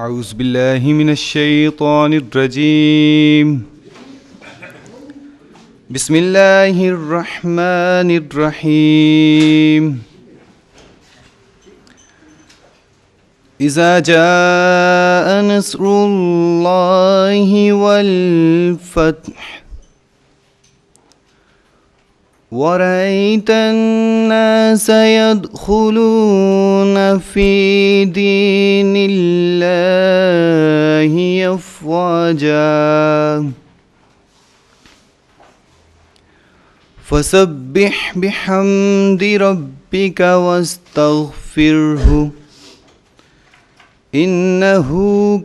اعوذ باللہ من الشیطان الرجیم بسم اللہ الرحمن الرحیم اذا جاء نصر اللہ والفتح وَرَأَيْتَ النَّاسَ يَدْخُلُونَ فِي دِينِ اللَّهِ أَفْوَاجًا فَسَبِّحْ بِحَمْدِ رَبِّكَ وَاسْتَغْفِرْهُ إِنَّهُ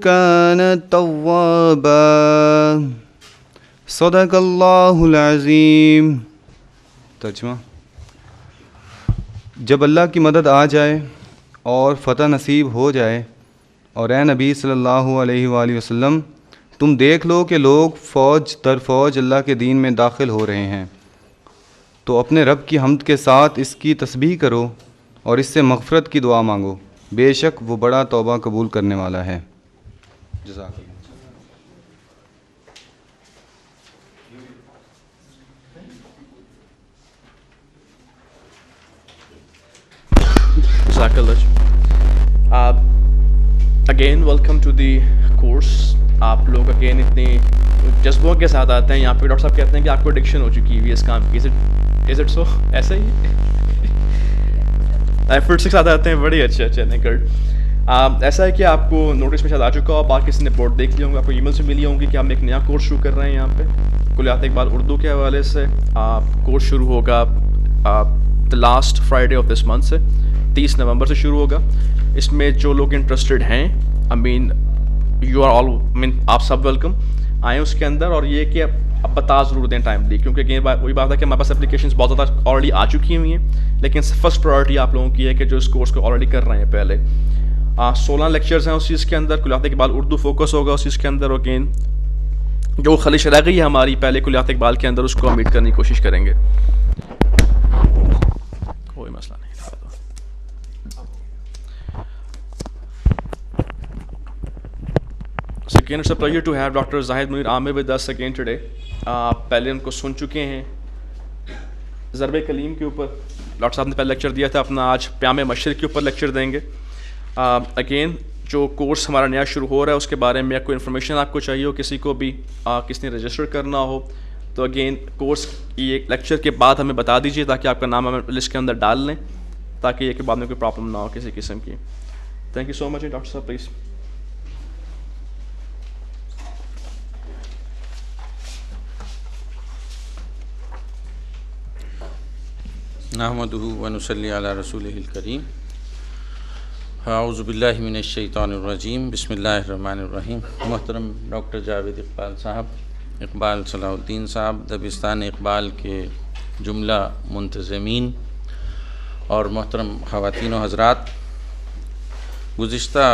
كَانَ تَوَّابًا صدق اللہ العظیم۔ ترجمہ: جب اللہ کی مدد آ جائے اور فتح نصیب ہو جائے اور اے نبی صلی اللہ علیہ وآلہ وسلم تم دیکھ لو کہ لوگ فوج در فوج اللہ کے دین میں داخل ہو رہے ہیں تو اپنے رب کی حمد کے ساتھ اس کی تسبیح کرو اور اس سے مغفرت کی دعا مانگو، بے شک وہ بڑا توبہ قبول کرنے والا ہے۔ جزاک اللہ۔ Again welcome to the course. آپ لوگ اگین اتنے جذبوں کے ساتھ آتے ہیں یہاں پہ۔ ڈاکٹر صاحب کہتے ہیں کہ آپ کو ایڈکشن ہو چکی ہوئی ہے اس کام کی۔ Is it so? ایسا ہی ایفرٹس کے ساتھ آتے ہیں، بڑی اچھے گڈ۔ ایسا ہے کہ آپ کو نوٹس میں شاید آ چکا ہو، باقی کسی نے بورڈ دیکھ لیا ہوں گا، آپ کو ای میل سے ملی ہوں گی کہ ہم ایک نیا کورس شروع کر رہے ہیں یہاں پہ کلیات اقبال اردو کے حوالے سے۔ کورس شروع ہوگا the last Friday of this month سے، 30 نومبر سے شروع ہوگا۔ اس میں جو لوگ انٹرسٹڈ ہیں یو آر آل آپ سب ویلکم آئیں اس کے اندر۔ اور یہ کہ اب بتا ضرور دیں ٹائملی، کیونکہ وہی بات ہے کہ ہمارے پاس اپلیکیشنز بہت زیادہ آلریڈی آ چکی ہوئی ہیں، لیکن فرسٹ پرائرٹی آپ لوگوں کی ہے کہ جو اس کورس کو آلریڈی کر رہے ہیں پہلے۔ 16 لیکچرز ہیں اس چیز کے اندر، کلیات اقبال اردو فوکس ہوگا اس چیز کے اندر۔ اگین جو خلیش رہ گئی ہے ہماری پہلے کلیات اقبال کے اندر، اس کو ہم میٹ کرنے کی کوشش کریں گے، کوئی مسئلہ نہیں۔ Again, it's a pleasure to have Dr. Zahid Munir Amir with us again today. پہلے ان کو سن چکے ہیں ضرب کلیم کے اوپر، ڈاکٹر صاحب نے پہلے لیکچر دیا تھا اپنا، آج پیام مشرق کے اوپر لیکچر دیں گے۔ اگین جو کورس ہمارا نیا شروع ہو رہا ہے اس کے بارے میں کوئی انفارمیشن آپ کو چاہیے ہو، کسی کو بھی کسی نے رجسٹر کرنا ہو تو اگین کورس یہ لیکچر کے بعد ہمیں بتا دیجیے تاکہ آپ کا نام ہمیں لسٹ کے اندر ڈال لیں، تاکہ یہ کہ بعد میں کوئی پرابلم نہ ہو کسی قسم کی۔ Thank you so much doctor صاحب، پلیز۔ نحمدہ ونصلی علی رسولہ الکریم۔ اعوذ باللہ من الشیطان الرجیم، بسم اللہ الرحمن الرحیم۔ محترم ڈاکٹر جاوید اقبال صاحب، اقبال صلاح الدین صاحب، دبستان اقبال کے جملہ منتظمین اور محترم خواتین و حضرات، گزشتہ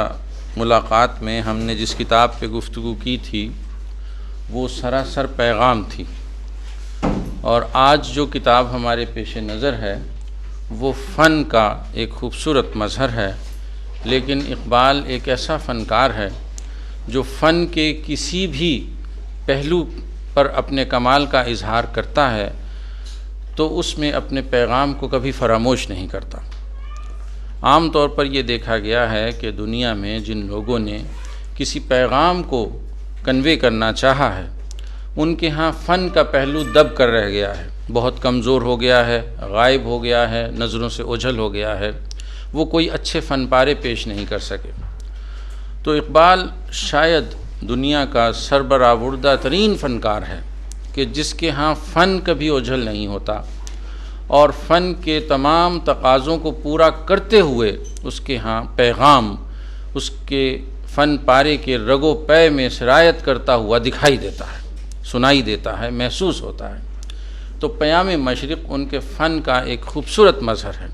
ملاقات میں ہم نے جس کتاب پہ گفتگو کی تھی وہ سراسر پیغام تھی، اور آج جو کتاب ہمارے پیش نظر ہے وہ فن کا ایک خوبصورت مظہر ہے، لیکن اقبال ایک ایسا فنکار ہے جو فن کے کسی بھی پہلو پر اپنے کمال کا اظہار کرتا ہے تو اس میں اپنے پیغام کو کبھی فراموش نہیں کرتا۔ عام طور پر یہ دیکھا گیا ہے کہ دنیا میں جن لوگوں نے کسی پیغام کو کنوے کرنا چاہا ہے ان کے ہاں فن کا پہلو دب کر رہ گیا ہے، بہت کمزور ہو گیا ہے، غائب ہو گیا ہے، نظروں سے اوجھل ہو گیا ہے، وہ کوئی اچھے فن پارے پیش نہیں کر سکے۔ تو اقبال شاید دنیا کا سربراوردہ ترین فنکار ہے کہ جس کے ہاں فن کبھی اوجھل نہیں ہوتا، اور فن کے تمام تقاضوں کو پورا کرتے ہوئے اس کے ہاں پیغام اس کے فن پارے کے رگ و پے میں سرایت کرتا ہوا دکھائی دیتا ہے، سنائی دیتا ہے، محسوس ہوتا ہے۔ تو پیام مشرق ان کے فن کا ایک خوبصورت مظہر ہے۔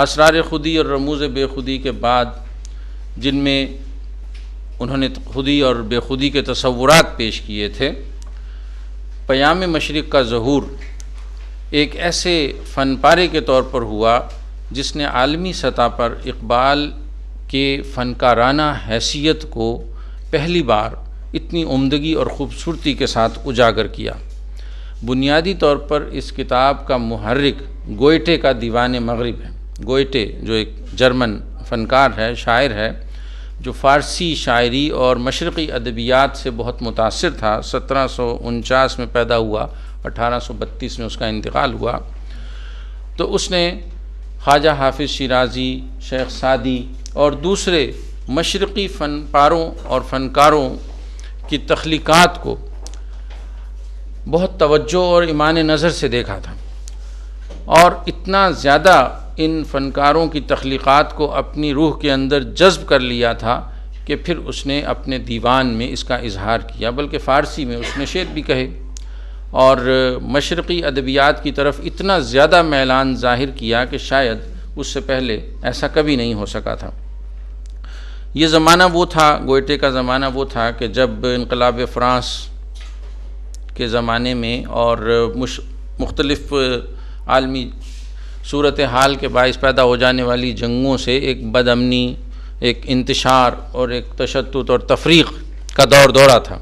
اسرار خودی اور رموز بے خودی کے بعد جن میں انہوں نے خودی اور بے خودی کے تصورات پیش کیے تھے، پیام مشرق کا ظہور ایک ایسے فن پارے کے طور پر ہوا جس نے عالمی سطح پر اقبال کہ فنکارانہ حیثیت کو پہلی بار اتنی عمدگی اور خوبصورتی کے ساتھ اجاگر کیا۔ بنیادی طور پر اس کتاب کا محرک گوئٹے کا دیوان مغرب ہے۔ گوئٹے جو ایک جرمن فنکار ہے، شاعر ہے، جو فارسی شاعری اور مشرقی ادبیات سے بہت متاثر تھا، 1749 میں پیدا ہوا، 1832 میں اس کا انتقال ہوا۔ تو اس نے خواجہ حافظ شیرازی، شیخ سعدی اور دوسرے مشرقی فن پاروں اور فنکاروں کی تخلیقات کو بہت توجہ اور ایمان نظر سے دیکھا تھا، اور اتنا زیادہ ان فنکاروں کی تخلیقات کو اپنی روح کے اندر جذب کر لیا تھا کہ پھر اس نے اپنے دیوان میں اس کا اظہار کیا، بلکہ فارسی میں اس نے شعر بھی کہے، اور مشرقی ادبیات کی طرف اتنا زیادہ میلان ظاہر کیا کہ شاید اس سے پہلے ایسا کبھی نہیں ہو سکا تھا۔ یہ زمانہ وہ تھا، گوئٹے کا زمانہ وہ تھا کہ جب انقلاب فرانس کے زمانے میں اور مختلف عالمی صورتحال کے باعث پیدا ہو جانے والی جنگوں سے ایک بد امنی، ایک انتشار اور ایک تشدد اور تفریق کا دور دورہ تھا،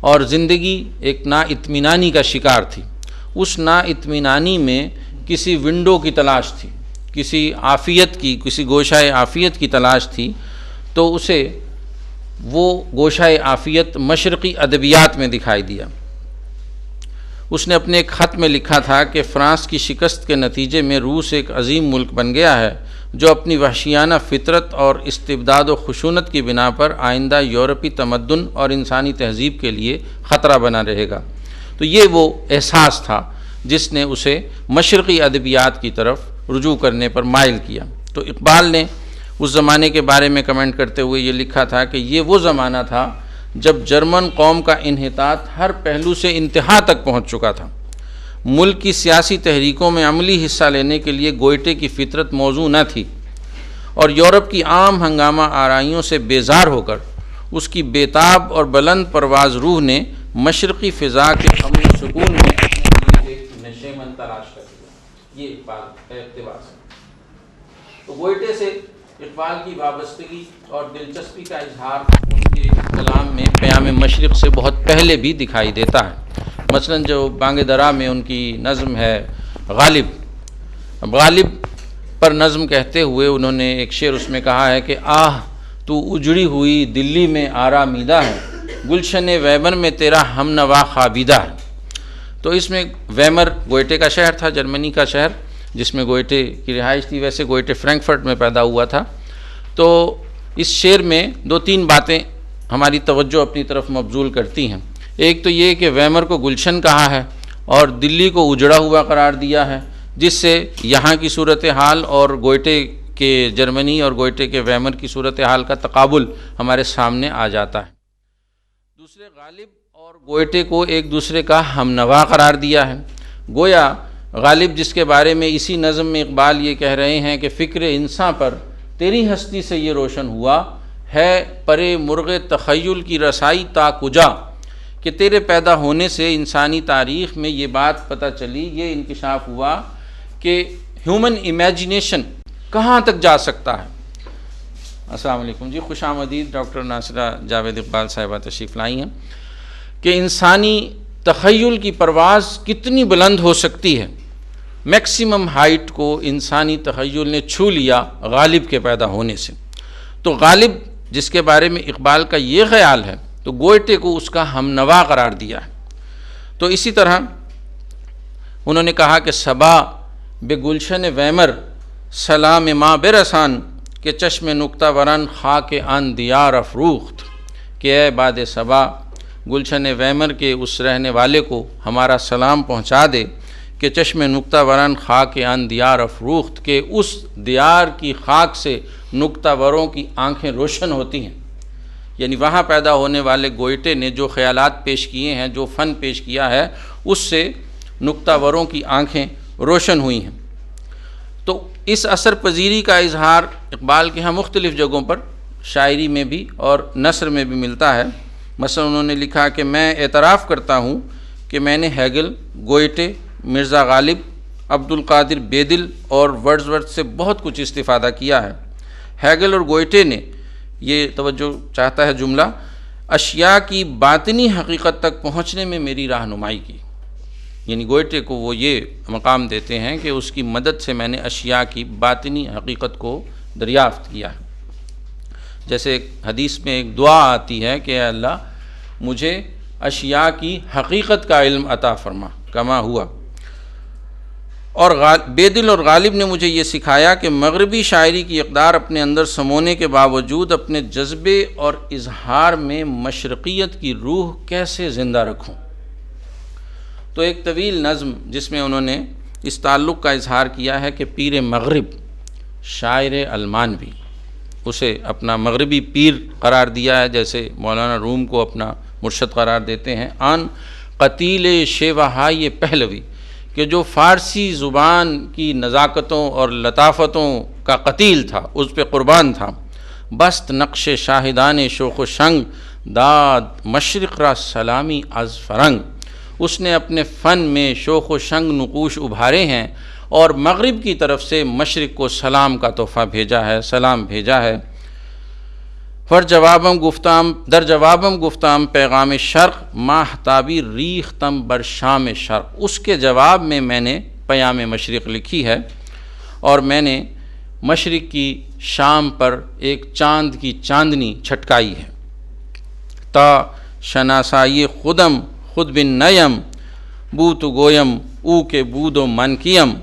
اور زندگی ایک نا اطمینانی کا شکار تھی۔ اس نا اطمینانی میں کسی ونڈو کی تلاش تھی، کسی عافیت کی، کسی گوشۂ عافیت کی تلاش تھی، تو اسے وہ گوشۂ عافیت مشرقی ادبیات میں دکھائی دیا۔ اس نے اپنے ایک خط میں لکھا تھا کہ فرانس کی شکست کے نتیجے میں روس ایک عظیم ملک بن گیا ہے جو اپنی وحشیانہ فطرت اور استبداد و خشونت کی بنا پر آئندہ یورپی تمدن اور انسانی تہذیب کے لیے خطرہ بنا رہے گا۔ تو یہ وہ احساس تھا جس نے اسے مشرقی ادبیات کی طرف رجوع کرنے پر مائل کیا۔ تو اقبال نے اس زمانے کے بارے میں کمنٹ کرتے ہوئے یہ لکھا تھا کہ یہ وہ زمانہ تھا جب جرمن قوم کا انحطاط ہر پہلو سے انتہا تک پہنچ چکا تھا۔ ملک کی سیاسی تحریکوں میں عملی حصہ لینے کے لیے گوئٹے کی فطرت موزوں نہ تھی، اور یورپ کی عام ہنگامہ آرائیوں سے بیزار ہو کر اس کی بیتاب اور بلند پرواز روح نے مشرقی فضا کے امن و سکون میں اپنے لیے ایک نشیمن تلاش کر لیا۔ یہ اقبال ہے، اقتباس ہے۔ تو گوئٹے سے اقبال کی وابستگی اور دلچسپی کا اظہار ان کے کلام میں پیام مشرق سے بہت پہلے بھی دکھائی دیتا ہے۔ مثلا جو بانگ درا میں ان کی نظم ہے غالب، اب غالب پر نظم کہتے ہوئے انہوں نے ایک شعر اس میں کہا ہے کہ آہ تو اجڑی ہوئی دلی میں آرامیدہ ہے، گلشن ویمر میں تیرا ہم نوا خوابیدہ ہے۔ تو اس میں ویمر گوئٹے کا شہر تھا، جرمنی کا شہر جس میں گوئٹے کی رہائش تھی، ویسے گوئٹے فرینکفرٹ میں پیدا ہوا تھا۔ تو اس شعر میں دو تین باتیں ہماری توجہ اپنی طرف مبذول کرتی ہیں۔ ایک تو یہ کہ ویمر کو گلشن کہا ہے اور دلی کو اجڑا ہوا قرار دیا ہے، جس سے یہاں کی صورتحال اور گوئٹے کے جرمنی اور گوئٹے کے ویمر کی صورتحال کا تقابل ہمارے سامنے آ جاتا ہے۔ دوسرے، غالب اور گوئٹے کو ایک دوسرے کا ہم نوا قرار دیا ہے۔ گویا غالب جس کے بارے میں اسی نظم میں اقبال یہ کہہ رہے ہیں کہ فکر انسان پر تیری ہستی سے یہ روشن ہوا ہے، پرے مرغ تخیل کی رسائی تا کجا، کہ تیرے پیدا ہونے سے انسانی تاریخ میں یہ بات پتہ چلی، یہ انکشاف ہوا کہ ہیومن امیجنیشن کہاں تک جا سکتا ہے۔ السلام علیکم جی، خوش آمدید ڈاکٹر ناصرہ جاوید اقبال صاحبہ تشریف لائی ہیں، کہ انسانی تخیل کی پرواز کتنی بلند ہو سکتی ہے۔ میکسیمم ہائٹ کو انسانی تخیل نے چھو لیا غالب کے پیدا ہونے سے۔ تو غالب جس کے بارے میں اقبال کا یہ خیال ہے، تو گوئٹے کو اس کا ہم نوا قرار دیا ہے۔ تو اسی طرح انہوں نے کہا کہ صبا بے گلشن ویمر سلام ماں برسان، کہ چشم نکتہ ورن خاک آن دیار افروخت، کہ اے باد صبا گلشن ویمر کے اس رہنے والے کو ہمارا سلام پہنچا دے کہ چشم نکتہ ورن خاک آن دیار افروخت، کہ اس دیار کی خاک سے نکتہ وروں کی آنکھیں روشن ہوتی ہیں۔ یعنی وہاں پیدا ہونے والے گوئٹے نے جو خیالات پیش کیے ہیں، جو فن پیش کیا ہے، اس سے نکتہ وروں کی آنکھیں روشن ہوئی ہیں۔ تو اس اثر پذیری کا اظہار اقبال کے ہاں مختلف جگہوں پر شاعری میں بھی اور نثر میں بھی ملتا ہے۔ مثلا انہوں نے لکھا کہ میں اعتراف کرتا ہوں کہ میں نے ہیگل، گوئٹے، مرزا غالب، عبد القادر بیدل اور ورڈزورتھ سے بہت کچھ استفادہ کیا ہے، ہیگل اور گوئٹے نے یہ توجہ چاہتا ہے جملہ، اشیاء کی باطنی حقیقت تک پہنچنے میں میری رہنمائی کی، یعنی گوئٹے کو وہ یہ مقام دیتے ہیں کہ اس کی مدد سے میں نے اشیاء کی باطنی حقیقت کو دریافت کیا ہے۔ جیسے ایک حدیث میں ایک دعا آتی ہے کہ اے اللہ مجھے اشیاء کی حقیقت کا علم عطا فرما کما ہوا، اور بے دل اور غالب نے مجھے یہ سکھایا کہ مغربی شاعری کی اقدار اپنے اندر سمونے کے باوجود اپنے جذبے اور اظہار میں مشرقیت کی روح کیسے زندہ رکھوں۔ تو ایک طویل نظم جس میں انہوں نے اس تعلق کا اظہار کیا ہے کہ پیر مغرب شاعر المانوی، اسے اپنا مغربی پیر قرار دیا ہے، جیسے مولانا روم کو اپنا مرشد قرار دیتے ہیں۔ آن قتیل شیوہائی پہلوی، کہ جو فارسی زبان کی نزاکتوں اور لطافتوں کا قتیل تھا، اس پہ قربان تھا۔ بست نقش شاہدان شوخ و شنگ، داد مشرق را سلامی از فرنگ، اس نے اپنے فن میں شوخ و شنگ نقوش ابھارے ہیں اور مغرب کی طرف سے مشرق کو سلام کا تحفہ بھیجا ہے، سلام بھیجا ہے۔ در جوابم گفتام پیغام شرق، ماہتابی ریختم بر شام شرق، اس کے جواب میں میں نے پیام مشرق لکھی ہے اور میں نے مشرق کی شام پر ایک چاند کی چاندنی چھٹکائی ہے۔ تا شناسائی خودم خود بن نیم، بوت گویم او کے بود و من کیم،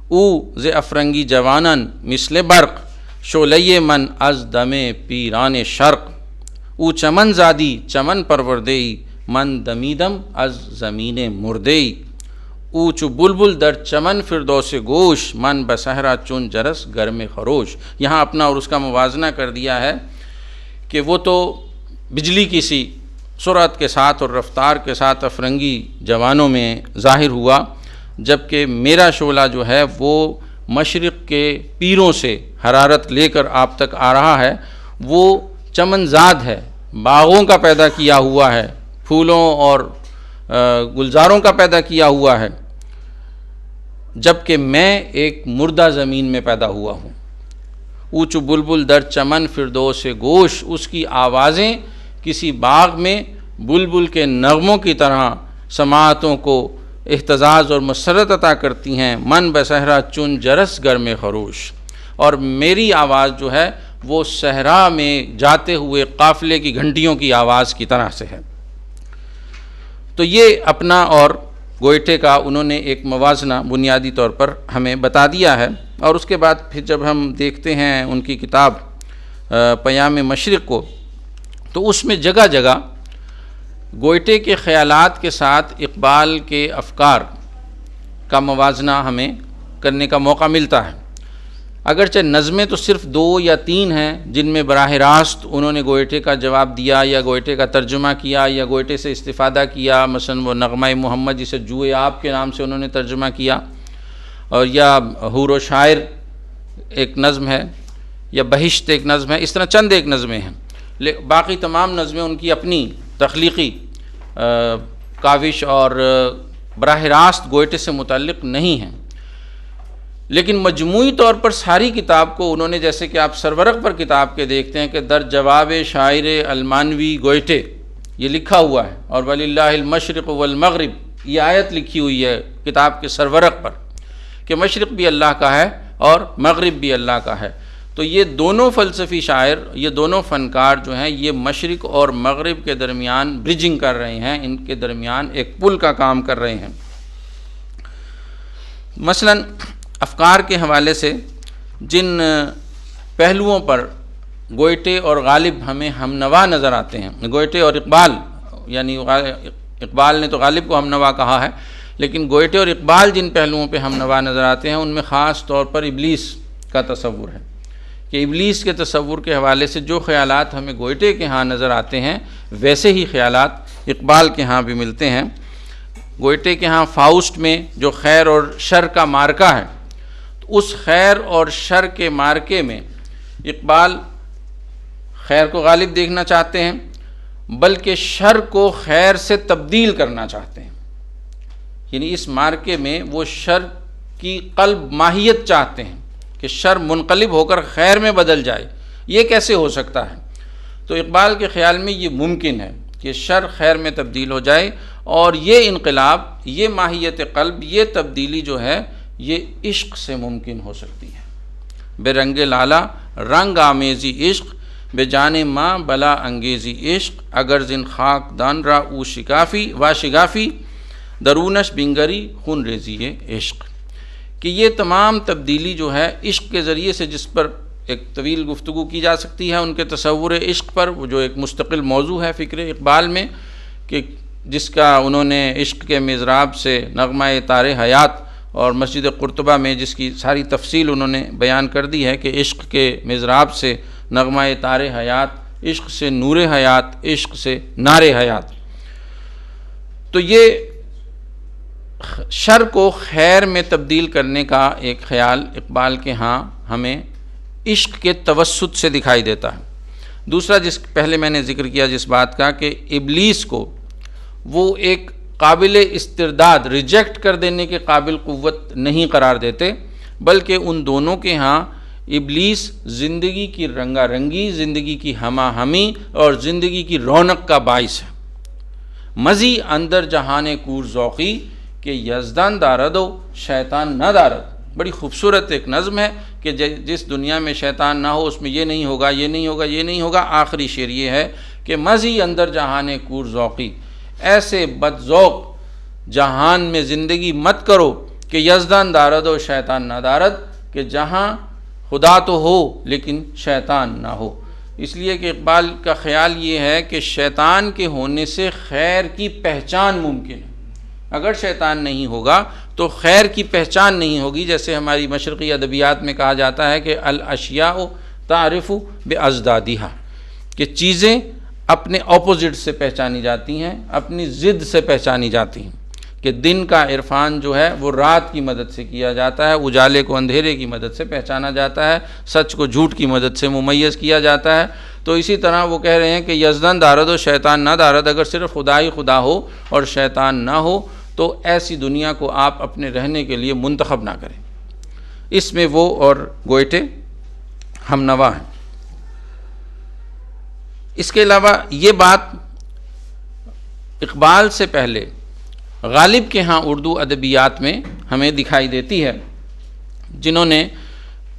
او ز افرنگی جوانن مثل برق، شعلہ من از دم پیران شرق، او چمن زادی چمن پروردئی، من دمیدم از زمین مردئی، او چو بلبل در چمن فردوس گوش، من بصحرا چون جرس گرم خروش۔ یہاں اپنا اور اس کا موازنہ کر دیا ہے کہ وہ تو بجلی کی سی سرعت کے ساتھ اور رفتار کے ساتھ افرنگی جوانوں میں ظاہر ہوا، جبکہ میرا شعلہ جو ہے وہ مشرق کے پیروں سے حرارت لے کر آپ تک آ رہا ہے۔ وہ چمن زاد ہے، باغوں کا پیدا کیا ہوا ہے، پھولوں اور گلزاروں کا پیدا کیا ہوا ہے، جبکہ میں ایک مردہ زمین میں پیدا ہوا ہوں۔ اونچ بلبل در چمن فردوس گوش، اس کی آوازیں کسی باغ میں بلبل کے نغموں کی طرح سماعتوں کو اہتزاز اور مسرت عطا کرتی ہیں۔ من بصحرا چون جرس گرم خروش، اور میری آواز جو ہے وہ صحرا میں جاتے ہوئے قافلے کی گھنٹیوں کی آواز کی طرح سے ہے۔ تو یہ اپنا اور گوئٹے کا انہوں نے ایک موازنہ بنیادی طور پر ہمیں بتا دیا ہے، اور اس کے بعد پھر جب ہم دیکھتے ہیں ان کی کتاب پیام مشرق کو، تو اس میں جگہ جگہ گوئٹے کے خیالات کے ساتھ اقبال کے افکار کا موازنہ ہمیں کرنے کا موقع ملتا ہے۔ اگرچہ نظمیں تو صرف 2 یا 3 ہیں جن میں براہ راست انہوں نے گوئٹے کا جواب دیا یا گوئٹے کا ترجمہ کیا یا گوئٹے سے استفادہ کیا، مثلا وہ نغمہ محمد جسے جوئے آپ کے نام سے انہوں نے ترجمہ کیا، اور یا حور و شاعر ایک نظم ہے، یا بہشت ایک نظم ہے، اس طرح چند ایک نظمیں ہیں۔ باقی تمام نظمیں ان کی اپنی تخلیقی کاوش اور براہ راست گوئٹے سے متعلق نہیں ہیں، لیکن مجموعی طور پر ساری کتاب کو انہوں نے، جیسے کہ آپ سرورق پر کتاب کے دیکھتے ہیں کہ در جواب شاعر المانوی گوئٹے یہ لکھا ہوا ہے، اور وللہ المشرق والمغرب یہ آیت لکھی ہوئی ہے کتاب کے سرورق پر کہ مشرق بھی اللہ کا ہے اور مغرب بھی اللہ کا ہے۔ تو یہ دونوں فلسفی شاعر، یہ دونوں فنکار جو ہیں، یہ مشرق اور مغرب کے درمیان برجنگ کر رہے ہیں، ان کے درمیان ایک پل کا کام کر رہے ہیں۔ مثلا افکار کے حوالے سے جن پہلوؤں پر گوئٹے اور غالب ہمیں ہم نوا نظر آتے ہیں، گوئٹے اور اقبال، یعنی اقبال نے تو غالب کو ہم نوا کہا ہے، لیکن گوئٹے اور اقبال جن پہلوؤں پہ ہم نوا نظر آتے ہیں ان میں خاص طور پر ابلیس کا تصور ہے، کہ ابلیس کے تصور کے حوالے سے جو خیالات ہمیں گوئٹے کے ہاں نظر آتے ہیں ویسے ہی خیالات اقبال کے ہاں بھی ملتے ہیں۔ گوئٹے کے ہاں فاؤسٹ میں جو خیر اور شر کا مارکہ ہے، تو اس خیر اور شر کے مارکے میں اقبال خیر کو غالب دیکھنا چاہتے ہیں، بلکہ شر کو خیر سے تبدیل کرنا چاہتے ہیں، یعنی اس مارکے میں وہ شر کی قلب ماہیت چاہتے ہیں کہ شر منقلب ہو کر خیر میں بدل جائے، یہ کیسے ہو سکتا ہے؟ تو اقبال کے خیال میں یہ ممکن ہے کہ شر خیر میں تبدیل ہو جائے، اور یہ انقلاب، یہ ماہیت قلب، یہ تبدیلی جو ہے یہ عشق سے ممکن ہو سکتی ہے۔ بے رنگ لالا رنگ آمیزی عشق، بے جان ماں بلا انگیزی عشق، اگر زن خاک دان را او شکافی و شگافی، درونش بنگری خون ریزی عشق۔ کہ یہ تمام تبدیلی جو ہے عشق کے ذریعے سے، جس پر ایک طویل گفتگو کی جا سکتی ہے ان کے تصور عشق پر، وہ جو ایک مستقل موضوع ہے فکر اقبال میں، کہ جس کا انہوں نے عشق کے مضراب سے نغمہ تار حیات، اور مسجد قرطبہ میں جس کی ساری تفصیل انہوں نے بیان کر دی ہے کہ عشق کے مضراب سے نغمہ تار حیات، عشق سے نور حیات، عشق سے نار حیات۔ تو یہ شر کو خیر میں تبدیل کرنے کا ایک خیال اقبال کے ہاں ہمیں عشق کے توسط سے دکھائی دیتا ہے۔ دوسرا، جس پہلے میں نے ذکر کیا جس بات کا، کہ ابلیس کو وہ ایک قابل استرداد، ریجیکٹ کر دینے کے قابل قوت نہیں قرار دیتے، بلکہ ان دونوں کے ہاں ابلیس زندگی کی رنگا رنگی، زندگی کی ہمہ ہمی اور زندگی کی رونق کا باعث ہے۔ مزی اندر جہان کور ذوقی، کہ یزدان دارد و شیطان نہ دارد۔ بڑی خوبصورت ایک نظم ہے کہ جس دنیا میں شیطان نہ ہو اس میں یہ نہیں ہوگا، یہ نہیں ہوگا، یہ نہیں ہوگا۔ آخری شعر یہ ہے کہ مزی اندر جہان کور ذوقی، ایسے بد ذوق جہان میں زندگی مت کرو کہ یزدان دارد و شیطان نہ دارد، کہ جہاں خدا تو ہو لیکن شیطان نہ ہو۔ اس لیے کہ اقبال کا خیال یہ ہے کہ شیطان کے ہونے سے خیر کی پہچان ممکن ہے۔ اگر شیطان نہیں ہوگا تو خیر کی پہچان نہیں ہوگی، جیسے ہماری مشرقی ادبیات میں کہا جاتا ہے کہ الاشیاء تعرف بازدادها، کہ چیزیں اپنے اپوزٹ سے پہچانی جاتی ہیں، اپنی ضد سے پہچانی جاتی ہیں۔ کہ دن کا عرفان جو ہے وہ رات کی مدد سے کیا جاتا ہے، اجالے کو اندھیرے کی مدد سے پہچانا جاتا ہے، سچ کو جھوٹ کی مدد سے ممیز کیا جاتا ہے۔ تو اسی طرح وہ کہہ رہے ہیں کہ یزدان دارد و شیطان نہ دارد، اگر صرف خدا ہی خدا ہو اور شیطان نہ ہو تو ایسی دنیا کو آپ اپنے رہنے کے لیے منتخب نہ کریں۔ اس میں وہ اور گوئٹے ہم نوا ہیں۔ اس کے علاوہ یہ بات اقبال سے پہلے غالب کے ہاں اردو ادبیات میں ہمیں دکھائی دیتی ہے، جنہوں نے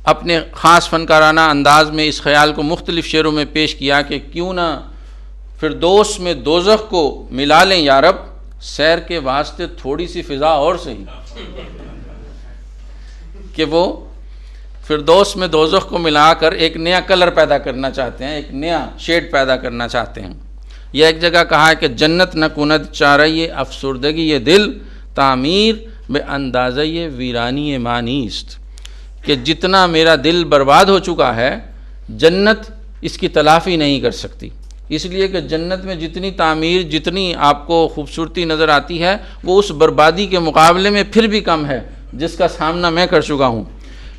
اپنے خاص فنکارانہ انداز میں اس خیال کو مختلف شعروں میں پیش کیا کہ کیوں نہ فردوس میں دوزخ کو ملا لیں یا رب، سیر کے واسطے تھوڑی سی فضا اور صحیح۔ کہ وہ فردوس میں دوزخ کو ملا کر ایک نیا کلر پیدا کرنا چاہتے ہیں، ایک نیا شیڈ پیدا کرنا چاہتے ہیں۔ یہ ایک جگہ کہا ہے کہ جنت نہ کند چارہ افسردگی یہ دل، تعمیر بے اندازہ یہ ویرانی مانیست، کہ جتنا میرا دل برباد ہو چکا ہے جنت اس کی تلافی نہیں کر سکتی۔ اس لیے کہ جنت میں جتنی تعمیر، جتنی آپ کو خوبصورتی نظر آتی ہے وہ اس بربادی کے مقابلے میں پھر بھی کم ہے جس کا سامنا میں کر چکا ہوں۔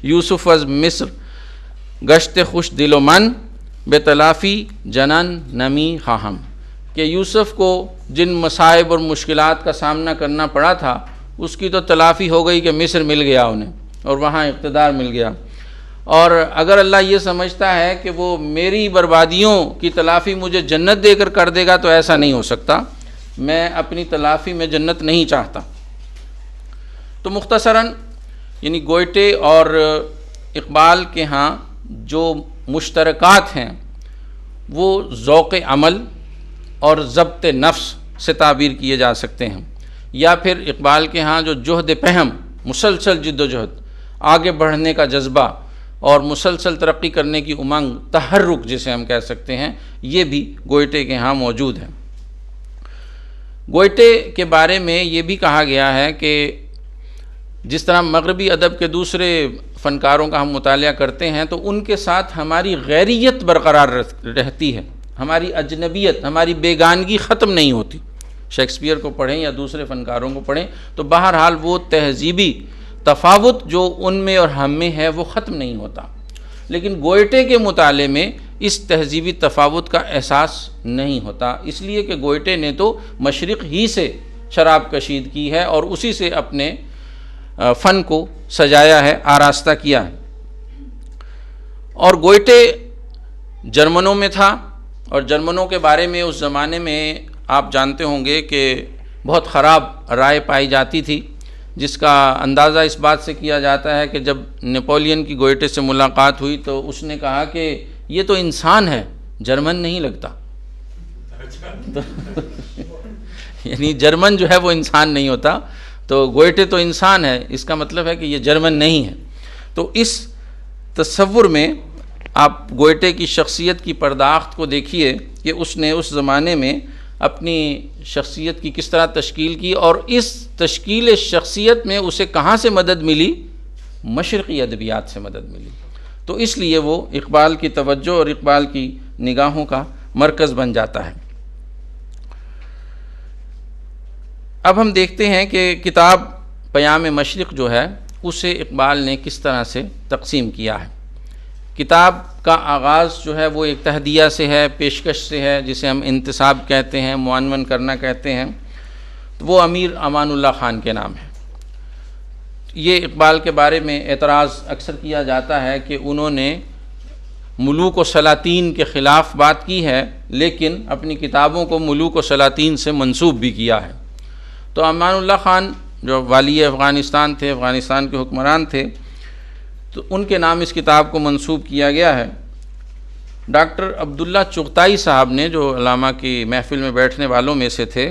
یوسف از مصر گشت خوش دل و من، بے تلافی جنن نمی خواہم، کہ یوسف کو جن مصائب اور مشکلات کا سامنا کرنا پڑا تھا اس کی تو تلافی ہو گئی کہ مصر مل گیا انہیں اور وہاں اقتدار مل گیا۔ اور اگر اللہ یہ سمجھتا ہے کہ وہ میری بربادیوں کی تلافی مجھے جنت دے کر دے گا تو ایسا نہیں ہو سکتا، میں اپنی تلافی میں جنت نہیں چاہتا۔ تو مختصراً یعنی گوئٹے اور اقبال کے ہاں جو مشترکات ہیں وہ ذوق عمل اور ضبط نفس سے تعبیر کیے جا سکتے ہیں، یا پھر اقبال کے ہاں جو جہد پہم، مسلسل جد و جہد، آگے بڑھنے کا جذبہ اور مسلسل ترقی کرنے کی امنگ، تحرک جسے ہم کہہ سکتے ہیں، یہ بھی گوئٹے کے ہاں موجود ہے۔ گوئٹے کے بارے میں یہ بھی کہا گیا ہے کہ جس طرح مغربی ادب کے دوسرے فنکاروں کا ہم مطالعہ کرتے ہیں تو ان کے ساتھ ہماری غیریت برقرار رہتی ہے، ہماری اجنبیت، ہماری بیگانگی ختم نہیں ہوتی۔ شیکسپیئر کو پڑھیں یا دوسرے فنکاروں کو پڑھیں تو بہرحال وہ تہذیبی تفاوت جو ان میں اور ہم میں ہے وہ ختم نہیں ہوتا، لیکن گوئٹے کے مطالعے میں اس تہذیبی تفاوت کا احساس نہیں ہوتا، اس لیے کہ گوئٹے نے تو مشرق ہی سے شراب کشید کی ہے اور اسی سے اپنے فن کو سجایا ہے، آراستہ کیا ہے۔ اور گوئٹے جرمنوں میں تھا، اور جرمنوں کے بارے میں اس زمانے میں آپ جانتے ہوں گے کہ بہت خراب رائے پائی جاتی تھی، جس کا اندازہ اس بات سے کیا جاتا ہے کہ جب نیپولین کی گوئٹے سے ملاقات ہوئی تو اس نے کہا کہ یہ تو انسان ہے، جرمن نہیں لگتا. یعنی جرمن جو ہے وہ انسان نہیں ہوتا، تو گوئٹے تو انسان ہے، اس کا مطلب ہے کہ یہ جرمن نہیں ہے. تو اس تصور میں آپ گوئٹے کی شخصیت کی پرداخت کو دیکھیے کہ اس نے اس زمانے میں اپنی شخصیت کی کس طرح تشکیل کی، اور اس تشکیل شخصیت میں اسے کہاں سے مدد ملی؟ مشرقی ادبیات سے مدد ملی. تو اس لیے وہ اقبال کی توجہ اور اقبال کی نگاہوں کا مرکز بن جاتا ہے. اب ہم دیکھتے ہیں کہ کتاب پیام مشرق جو ہے اسے اقبال نے کس طرح سے تقسیم کیا ہے. کتاب کا آغاز جو ہے وہ ایک تہدیہ سے ہے، پیشکش سے ہے، جسے ہم انتساب کہتے ہیں، معنون کرنا کہتے ہیں. تو وہ امیر امان اللہ خان کے نام ہے. یہ اقبال کے بارے میں اعتراض اکثر کیا جاتا ہے کہ انہوں نے ملوک و سلاطین کے خلاف بات کی ہے، لیکن اپنی کتابوں کو ملوک و سلاطین سے منسوب بھی کیا ہے. تو امان اللہ خان جو والی افغانستان تھے، افغانستان کے حکمران تھے، تو ان کے نام اس کتاب کو منسوب کیا گیا ہے. ڈاکٹر عبداللہ چغتائی صاحب نے، جو علامہ کی محفل میں بیٹھنے والوں میں سے تھے،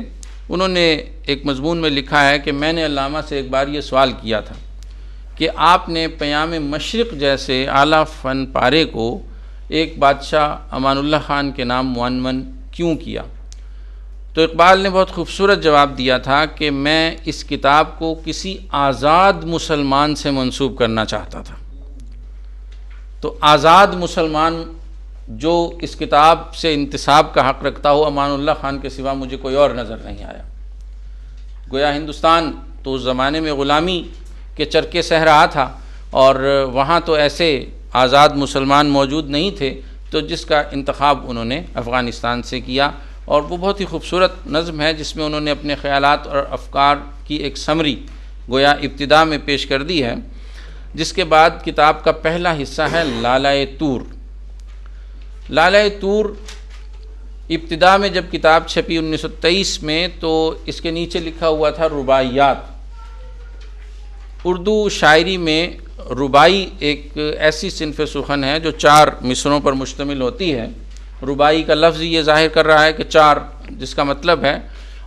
انہوں نے ایک مضمون میں لکھا ہے کہ میں نے علامہ سے ایک بار یہ سوال کیا تھا کہ آپ نے پیام مشرق جیسے اعلیٰ فن پارے کو ایک بادشاہ امان اللہ خان کے نام معنون کیوں کیا؟ تو اقبال نے بہت خوبصورت جواب دیا تھا کہ میں اس کتاب کو کسی آزاد مسلمان سے منسوب کرنا چاہتا تھا. تو آزاد مسلمان جو اس کتاب سے انتساب کا حق رکھتا ہو امان اللہ خان کے سوا مجھے کوئی اور نظر نہیں آیا. گویا ہندوستان تو اس زمانے میں غلامی کے چرکے سہ رہا تھا، اور وہاں تو ایسے آزاد مسلمان موجود نہیں تھے، تو جس کا انتخاب انہوں نے افغانستان سے کیا. اور وہ بہت ہی خوبصورت نظم ہے جس میں انہوں نے اپنے خیالات اور افکار کی ایک سمری گویا ابتدا میں پیش کر دی ہے. جس کے بعد کتاب کا پہلا حصہ ہے لالۂ طور. لالۂ طور ابتدا میں جب کتاب چھپی 1923 میں، تو اس کے نیچے لکھا ہوا تھا رباعیات. اردو شاعری میں رباعی ایک ایسی صنف سخن ہے جو 4 مصروں پر مشتمل ہوتی ہے. رباعی کا لفظ یہ ظاہر کر رہا ہے کہ 4، جس کا مطلب ہے،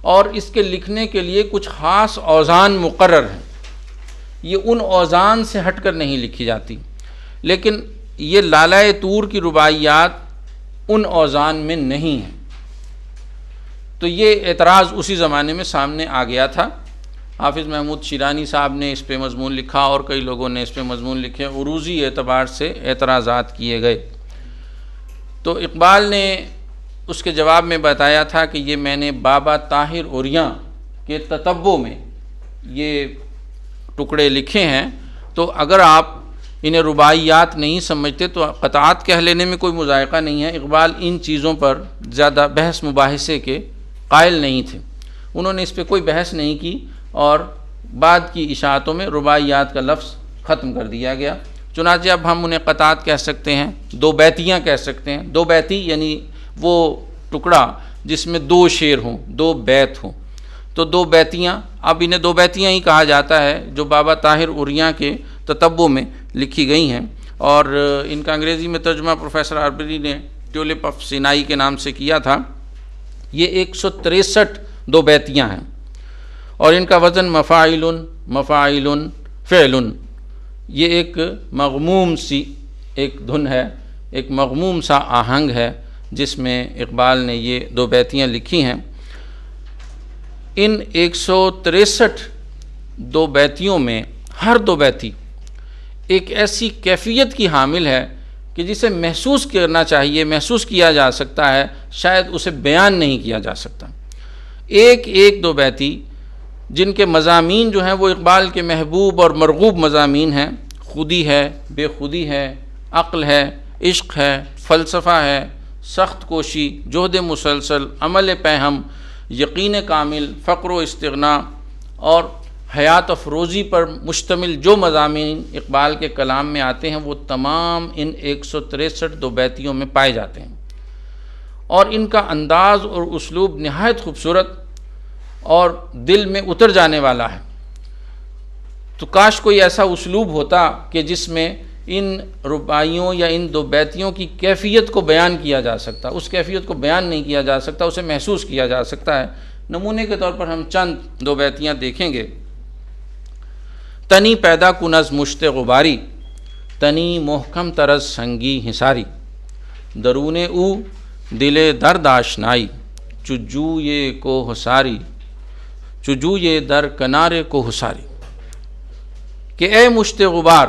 اور اس کے لکھنے کے لیے کچھ خاص اوزان مقرر ہیں. یہ ان اوزان سے ہٹ کر نہیں لکھی جاتی، لیکن یہ لالۂ طور کی رباعیات ان اوزان میں نہیں ہیں. تو یہ اعتراض اسی زمانے میں سامنے آ گیا تھا. حافظ محمود شیرانی صاحب نے اس پہ مضمون لکھا، اور کئی لوگوں نے اس پہ مضمون لکھے. عروضی اعتبار سے اعتراضات کیے گئے. تو اقبال نے اس کے جواب میں بتایا تھا کہ یہ میں نے بابا طاہر عریاں کے تتبع میں یہ ٹکڑے لکھے ہیں. تو اگر آپ انہیں رباعیات نہیں سمجھتے تو قطعات کہہ لینے میں کوئی مذائقہ نہیں ہے. اقبال ان چیزوں پر زیادہ بحث مباحثے کے قائل نہیں تھے. انہوں نے اس پہ کوئی بحث نہیں کی، اور بعد کی اشاعتوں میں رباعیات کا لفظ ختم کر دیا گیا. چنانچہ اب ہم انہیں قطعات کہہ سکتے ہیں، 2 بیتیاں کہہ سکتے ہیں. 2 بیتی یعنی وہ ٹکڑا جس میں 2 شعر ہوں، 2 بیت ہوں. تو 2 بیتیاں، اب انہیں 2 بیتیاں ہی کہا جاتا ہے، جو بابا طاہر عریاں کے تتبع میں لکھی گئی ہیں. اور ان کا انگریزی میں ترجمہ پروفیسر آربری نے ٹیولپ آف سینائی کے نام سے کیا تھا. یہ 163 2 بیتیاں ہیں، اور ان کا وزن مفاعل مفاعل فعل. یہ ایک مغموم سی ایک دھن ہے، ایک مغموم سا آہنگ ہے، جس میں اقبال نے یہ 2 بیتیاں لکھی ہیں. ان 163 2 بیتیوں میں ہر 2 بیتی ایک ایسی کیفیت کی حامل ہے کہ جسے محسوس کرنا چاہیے، محسوس کیا جا سکتا ہے، شاید اسے بیان نہیں کیا جا سکتا. ایک 2 بیتی جن کے مضامین جو ہیں وہ اقبال کے محبوب اور مرغوب مضامین ہیں. خودی ہے، بے خودی ہے، عقل ہے، عشق ہے، فلسفہ ہے، سخت کوشی، جہد مسلسل، عمل پہم، یقین کامل، فقر و استغنا، اور حیات افروزی پر مشتمل جو مضامین اقبال کے کلام میں آتے ہیں وہ تمام ان 163 دو بیتیوں میں پائے جاتے ہیں، اور ان کا انداز اور اسلوب نہایت خوبصورت اور دل میں اتر جانے والا ہے۔ تو کاش کوئی ایسا اسلوب ہوتا کہ جس میں ان رباعیوں یا ان دو بیتیوں کی کیفیت کو بیان کیا جا سکتا۔ اس کیفیت کو بیان نہیں کیا جا سکتا، اسے محسوس کیا جا سکتا ہے۔ نمونے کے طور پر ہم چند دو بیتیاں دیکھیں گے۔ تنی پیدا کن از مشت غباری، تنی محکم ترز سنگی حصاری، درون او دل درد آشنائی، چجو یہ کو حساری، چجو یہ در کنارے کو حساری۔ کہ اے مشت غبار،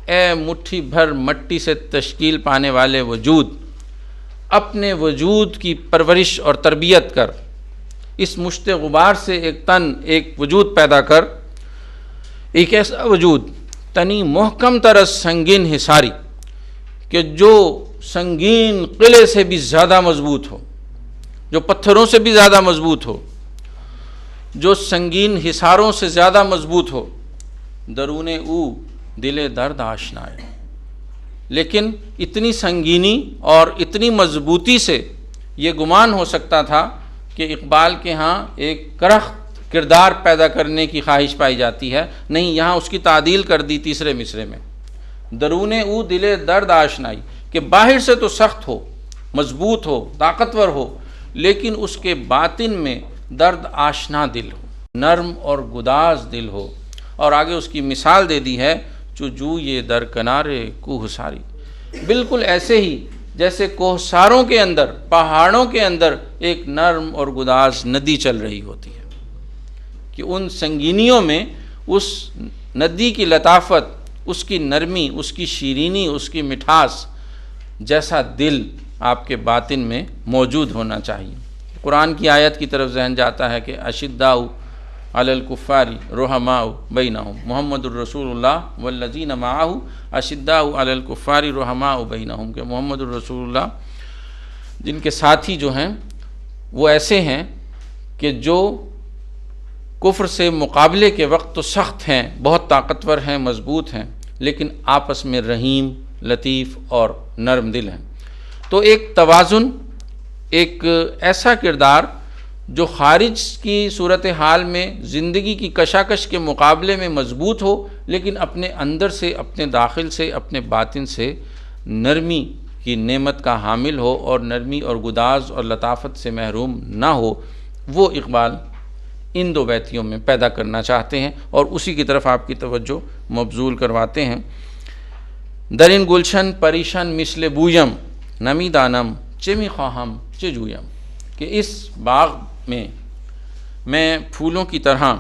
اے مٹھی بھر مٹی سے تشکیل پانے والے وجود، اپنے وجود کی پرورش اور تربیت کر، اس مشت غبار سے ایک تن، ایک وجود پیدا کر، ایک ایسا وجود تنی محکم ترس سنگین حصاری، کہ جو سنگین قلعے سے بھی زیادہ مضبوط ہو، جو پتھروں سے بھی زیادہ مضبوط ہو، جو سنگین حصاروں سے زیادہ مضبوط ہو، درون او دل درد آشنا ہے۔ لیکن اتنی سنگینی اور اتنی مضبوطی سے یہ گمان ہو سکتا تھا کہ اقبال کے ہاں ایک کرخت کردار پیدا کرنے کی خواہش پائی جاتی ہے، نہیں، یہاں اس کی تعدیل کر دی تیسرے مصرے میں، درون او دل درد آشنائی، کہ باہر سے تو سخت ہو، مضبوط ہو، طاقتور ہو، لیکن اس کے باطن میں درد آشنا دل ہو، نرم اور گداز دل ہو۔ اور آگے اس کی مثال دے دی ہے، چجو یہ در کنارے کوہساری، بالکل ایسے ہی جیسے کوہساروں کے اندر، پہاڑوں کے اندر ایک نرم اور گداز ندی چل رہی ہوتی ہے، کہ ان سنگینیوں میں اس ندی کی لطافت، اس کی نرمی، اس کی شیرینی، اس کی مٹھاس جیسا دل آپ کے باطن میں موجود ہونا چاہیے۔ قرآن کی آیت کی طرف ذہن جاتا ہے کہ اشداء علی الکفار رحماء بینہم، محمد الرسول اللہ والذین معہ اشداء علی الکفار رحماء بینہم، کہ محمد الرسول اللہ جن کے ساتھی جو ہیں وہ ایسے ہیں کہ جو کفر سے مقابلے کے وقت تو سخت ہیں، بہت طاقتور ہیں، مضبوط ہیں، لیکن آپس میں رحیم، لطیف اور نرم دل ہیں۔ تو ایک توازن، ایک ایسا کردار جو خارج کی صورتحال میں زندگی کی کشاکش کے مقابلے میں مضبوط ہو، لیکن اپنے اندر سے، اپنے داخل سے، اپنے باطن سے نرمی کی نعمت کا حامل ہو اور نرمی اور گداز اور لطافت سے محروم نہ ہو، وہ اقبال ان دو بیتیوں میں پیدا کرنا چاہتے ہیں، اور اسی کی طرف آپ کی توجہ مبذول کرواتے ہیں۔ درین گلشن پریشن مثل بویم، نمی دانم چمی خواہم چه جویم، کہ اس باغ میں پھولوں کی طرح،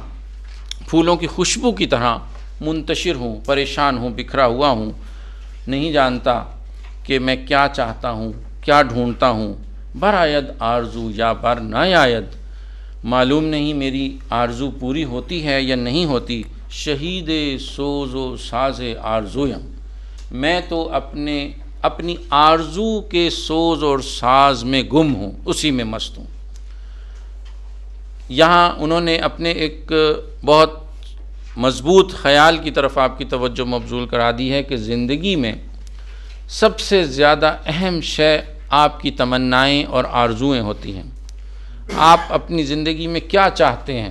پھولوں کی خوشبو کی طرح منتشر ہوں، پریشان ہوں، بکھرا ہوا ہوں، نہیں جانتا کہ میں کیا چاہتا ہوں، کیا ڈھونڈتا ہوں، برآید آرزو یا بر نہ آید، معلوم نہیں میری آرزو پوری ہوتی ہے یا نہیں ہوتی، شہید سوز و ساز آرزویم، میں تو اپنی آرزو کے سوز اور ساز میں گم ہوں، اسی میں مست ہوں۔ یہاں انہوں نے اپنے ایک بہت مضبوط خیال کی طرف آپ کی توجہ مبذول کرا دی ہے کہ زندگی میں سب سے زیادہ اہم شے آپ کی تمنائیں اور آرزوئیں ہوتی ہیں۔ آپ اپنی زندگی میں کیا چاہتے ہیں،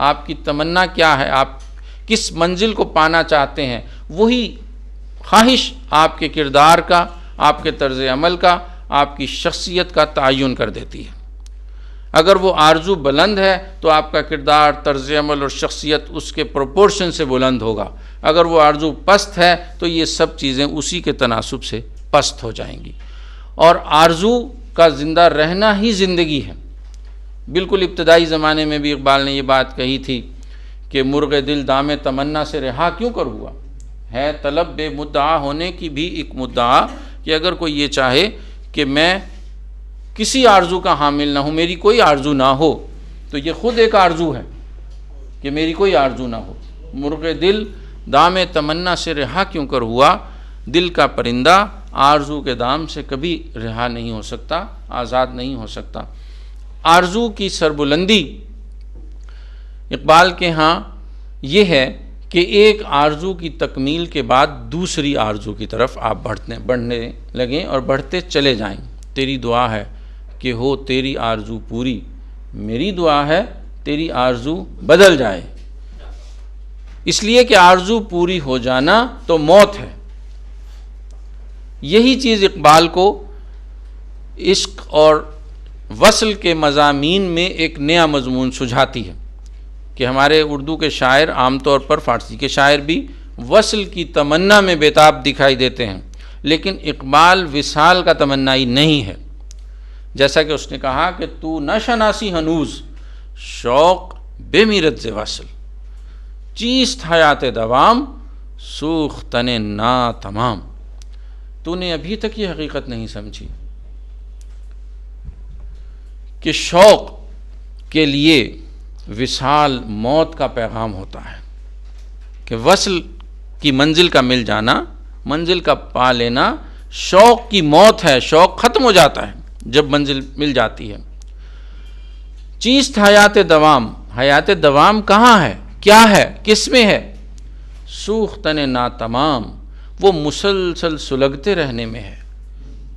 آپ کی تمنا کیا ہے، آپ کس منزل کو پانا چاہتے ہیں، وہی خواہش آپ کے کردار کا، آپ کے طرز عمل کا، آپ کی شخصیت کا تعین کر دیتی ہے۔ اگر وہ آرزو بلند ہے تو آپ کا کردار، طرز عمل اور شخصیت اس کے پروپورشن سے بلند ہوگا، اگر وہ آرزو پست ہے تو یہ سب چیزیں اسی کے تناسب سے پست ہو جائیں گی۔ اور آرزو کا زندہ رہنا ہی زندگی ہے۔ بالکل ابتدائی زمانے میں بھی اقبال نے یہ بات کہی تھی کہ مرغ دل دام تمنا سے رہا کیوں کر ہوا، ہے طلب بے مدعا ہونے کی بھی ایک مدعا، کہ اگر کوئی یہ چاہے کہ میں کسی آرزو کا حامل نہ ہوں، میری کوئی آرزو نہ ہو، تو یہ خود ایک آرزو ہے کہ میری کوئی آرزو نہ ہو۔ مرغ دل دام تمنا سے رہا کیوں کر ہوا، دل کا پرندہ آرزو کے دام سے کبھی رہا نہیں ہو سکتا، آزاد نہیں ہو سکتا۔ آرزو کی سربلندی اقبال کے ہاں یہ ہے کہ ایک آرزو کی تکمیل کے بعد دوسری آرزو کی طرف آپ بڑھنے لگیں اور بڑھتے چلے جائیں۔ تیری دعا ہے کہ ہو تیری آرزو پوری، میری دعا ہے تیری آرزو بدل جائے، اس لیے کہ آرزو پوری ہو جانا تو موت ہے۔ یہی چیز اقبال کو عشق اور وصل کے مضامین میں ایک نیا مضمون سجھاتی ہے کہ ہمارے اردو کے شاعر عام طور پر، فارسی کے شاعر بھی وصل کی تمنا میں بےتاب دکھائی دیتے ہیں، لیکن اقبال وصال کا تمنائی نہیں ہے۔ جیسا کہ اس نے کہا کہ تو نہ شناسی ہنوز شوق بے میرت ز وصل، چیست حیات دوام سوختن نا تمام۔ تو نے ابھی تک یہ حقیقت نہیں سمجھی کہ شوق کے لیے وصال موت کا پیغام ہوتا ہے، کہ وصل کی منزل کا مل جانا، منزل کا پا لینا شوق کی موت ہے، شوق ختم ہو جاتا ہے جب منزل مل جاتی ہے۔ چیست حیات دوام، حیات دوام کہاں ہے، کیا ہے، کس میں ہے؟ سوختن ناتمام، وہ مسلسل سلگتے رہنے میں ہے۔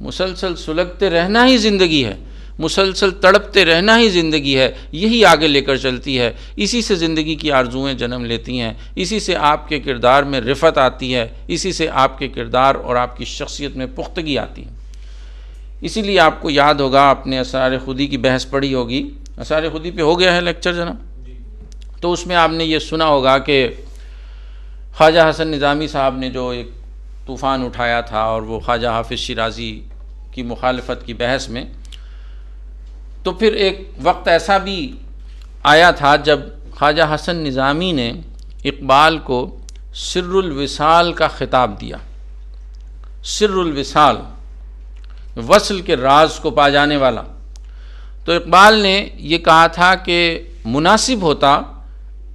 مسلسل سلگتے رہنا ہی زندگی ہے، مسلسل تڑپتے رہنا ہی زندگی ہے، یہی آگے لے کر چلتی ہے، اسی سے زندگی کی آرزویں جنم لیتی ہیں، اسی سے آپ کے کردار میں رفت آتی ہے، اسی سے آپ کے کردار اور آپ کی شخصیت میں پختگی آتی ہے۔ اسی لیے آپ کو یاد ہوگا، آپ نے اسرار خودی کی بحث پڑھی ہوگی، اسرار خودی پہ ہو گیا ہے لیکچر جناب، تو اس میں آپ نے یہ سنا ہوگا کہ خواجہ حسن نظامی صاحب نے جو ایک طوفان اٹھایا تھا، اور وہ خواجہ حافظ شیرازی کی مخالفت کی بحث میں، تو پھر ایک وقت ایسا بھی آیا تھا جب خواجہ حسن نظامی نے اقبال کو سر الوصال کا خطاب دیا۔ سر الوصال، وصل کے راز کو پا جانے والا۔ تو اقبال نے یہ کہا تھا کہ مناسب ہوتا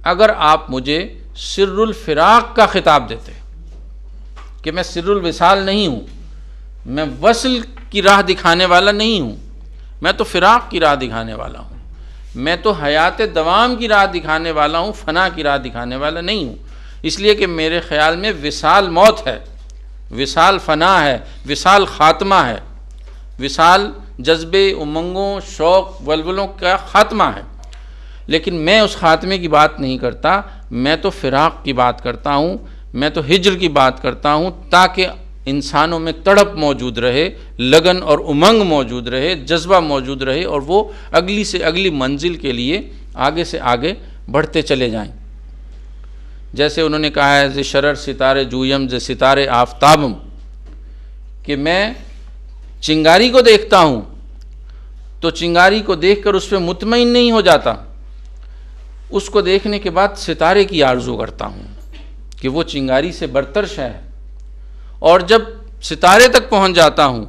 اگر آپ مجھے سر الفراق کا خطاب دیتے، کہ میں سر الوصال نہیں ہوں، میں وصل کی راہ دکھانے والا نہیں ہوں، میں تو فراق کی راہ دکھانے والا ہوں، میں تو حیات دوام کی راہ دکھانے والا ہوں، فنا کی راہ دکھانے والا نہیں ہوں، اس لیے کہ میرے خیال میں وصال موت ہے، وصال فنا ہے، وصال خاتمہ ہے، وصال جذبے، امنگوں، شوق، ولولوں کا خاتمہ ہے۔ لیکن میں اس خاتمے کی بات نہیں کرتا، میں تو فراق کی بات کرتا ہوں، میں تو ہجر کی بات کرتا ہوں، تاکہ انسانوں میں تڑپ موجود رہے، لگن اور امنگ موجود رہے، جذبہ موجود رہے، اور وہ اگلی سے اگلی منزل کے لیے آگے سے آگے بڑھتے چلے جائیں۔ جیسے انہوں نے کہا ہے ز شرر ستارے جویم ز ستارے آفتابم، کہ میں چنگاری کو دیکھتا ہوں تو چنگاری کو دیکھ کر اس پہ مطمئن نہیں ہو جاتا، اس کو دیکھنے کے بعد ستارے کی آرزو کرتا ہوں کہ وہ چنگاری سے برتر شے ہے، اور جب ستارے تک پہنچ جاتا ہوں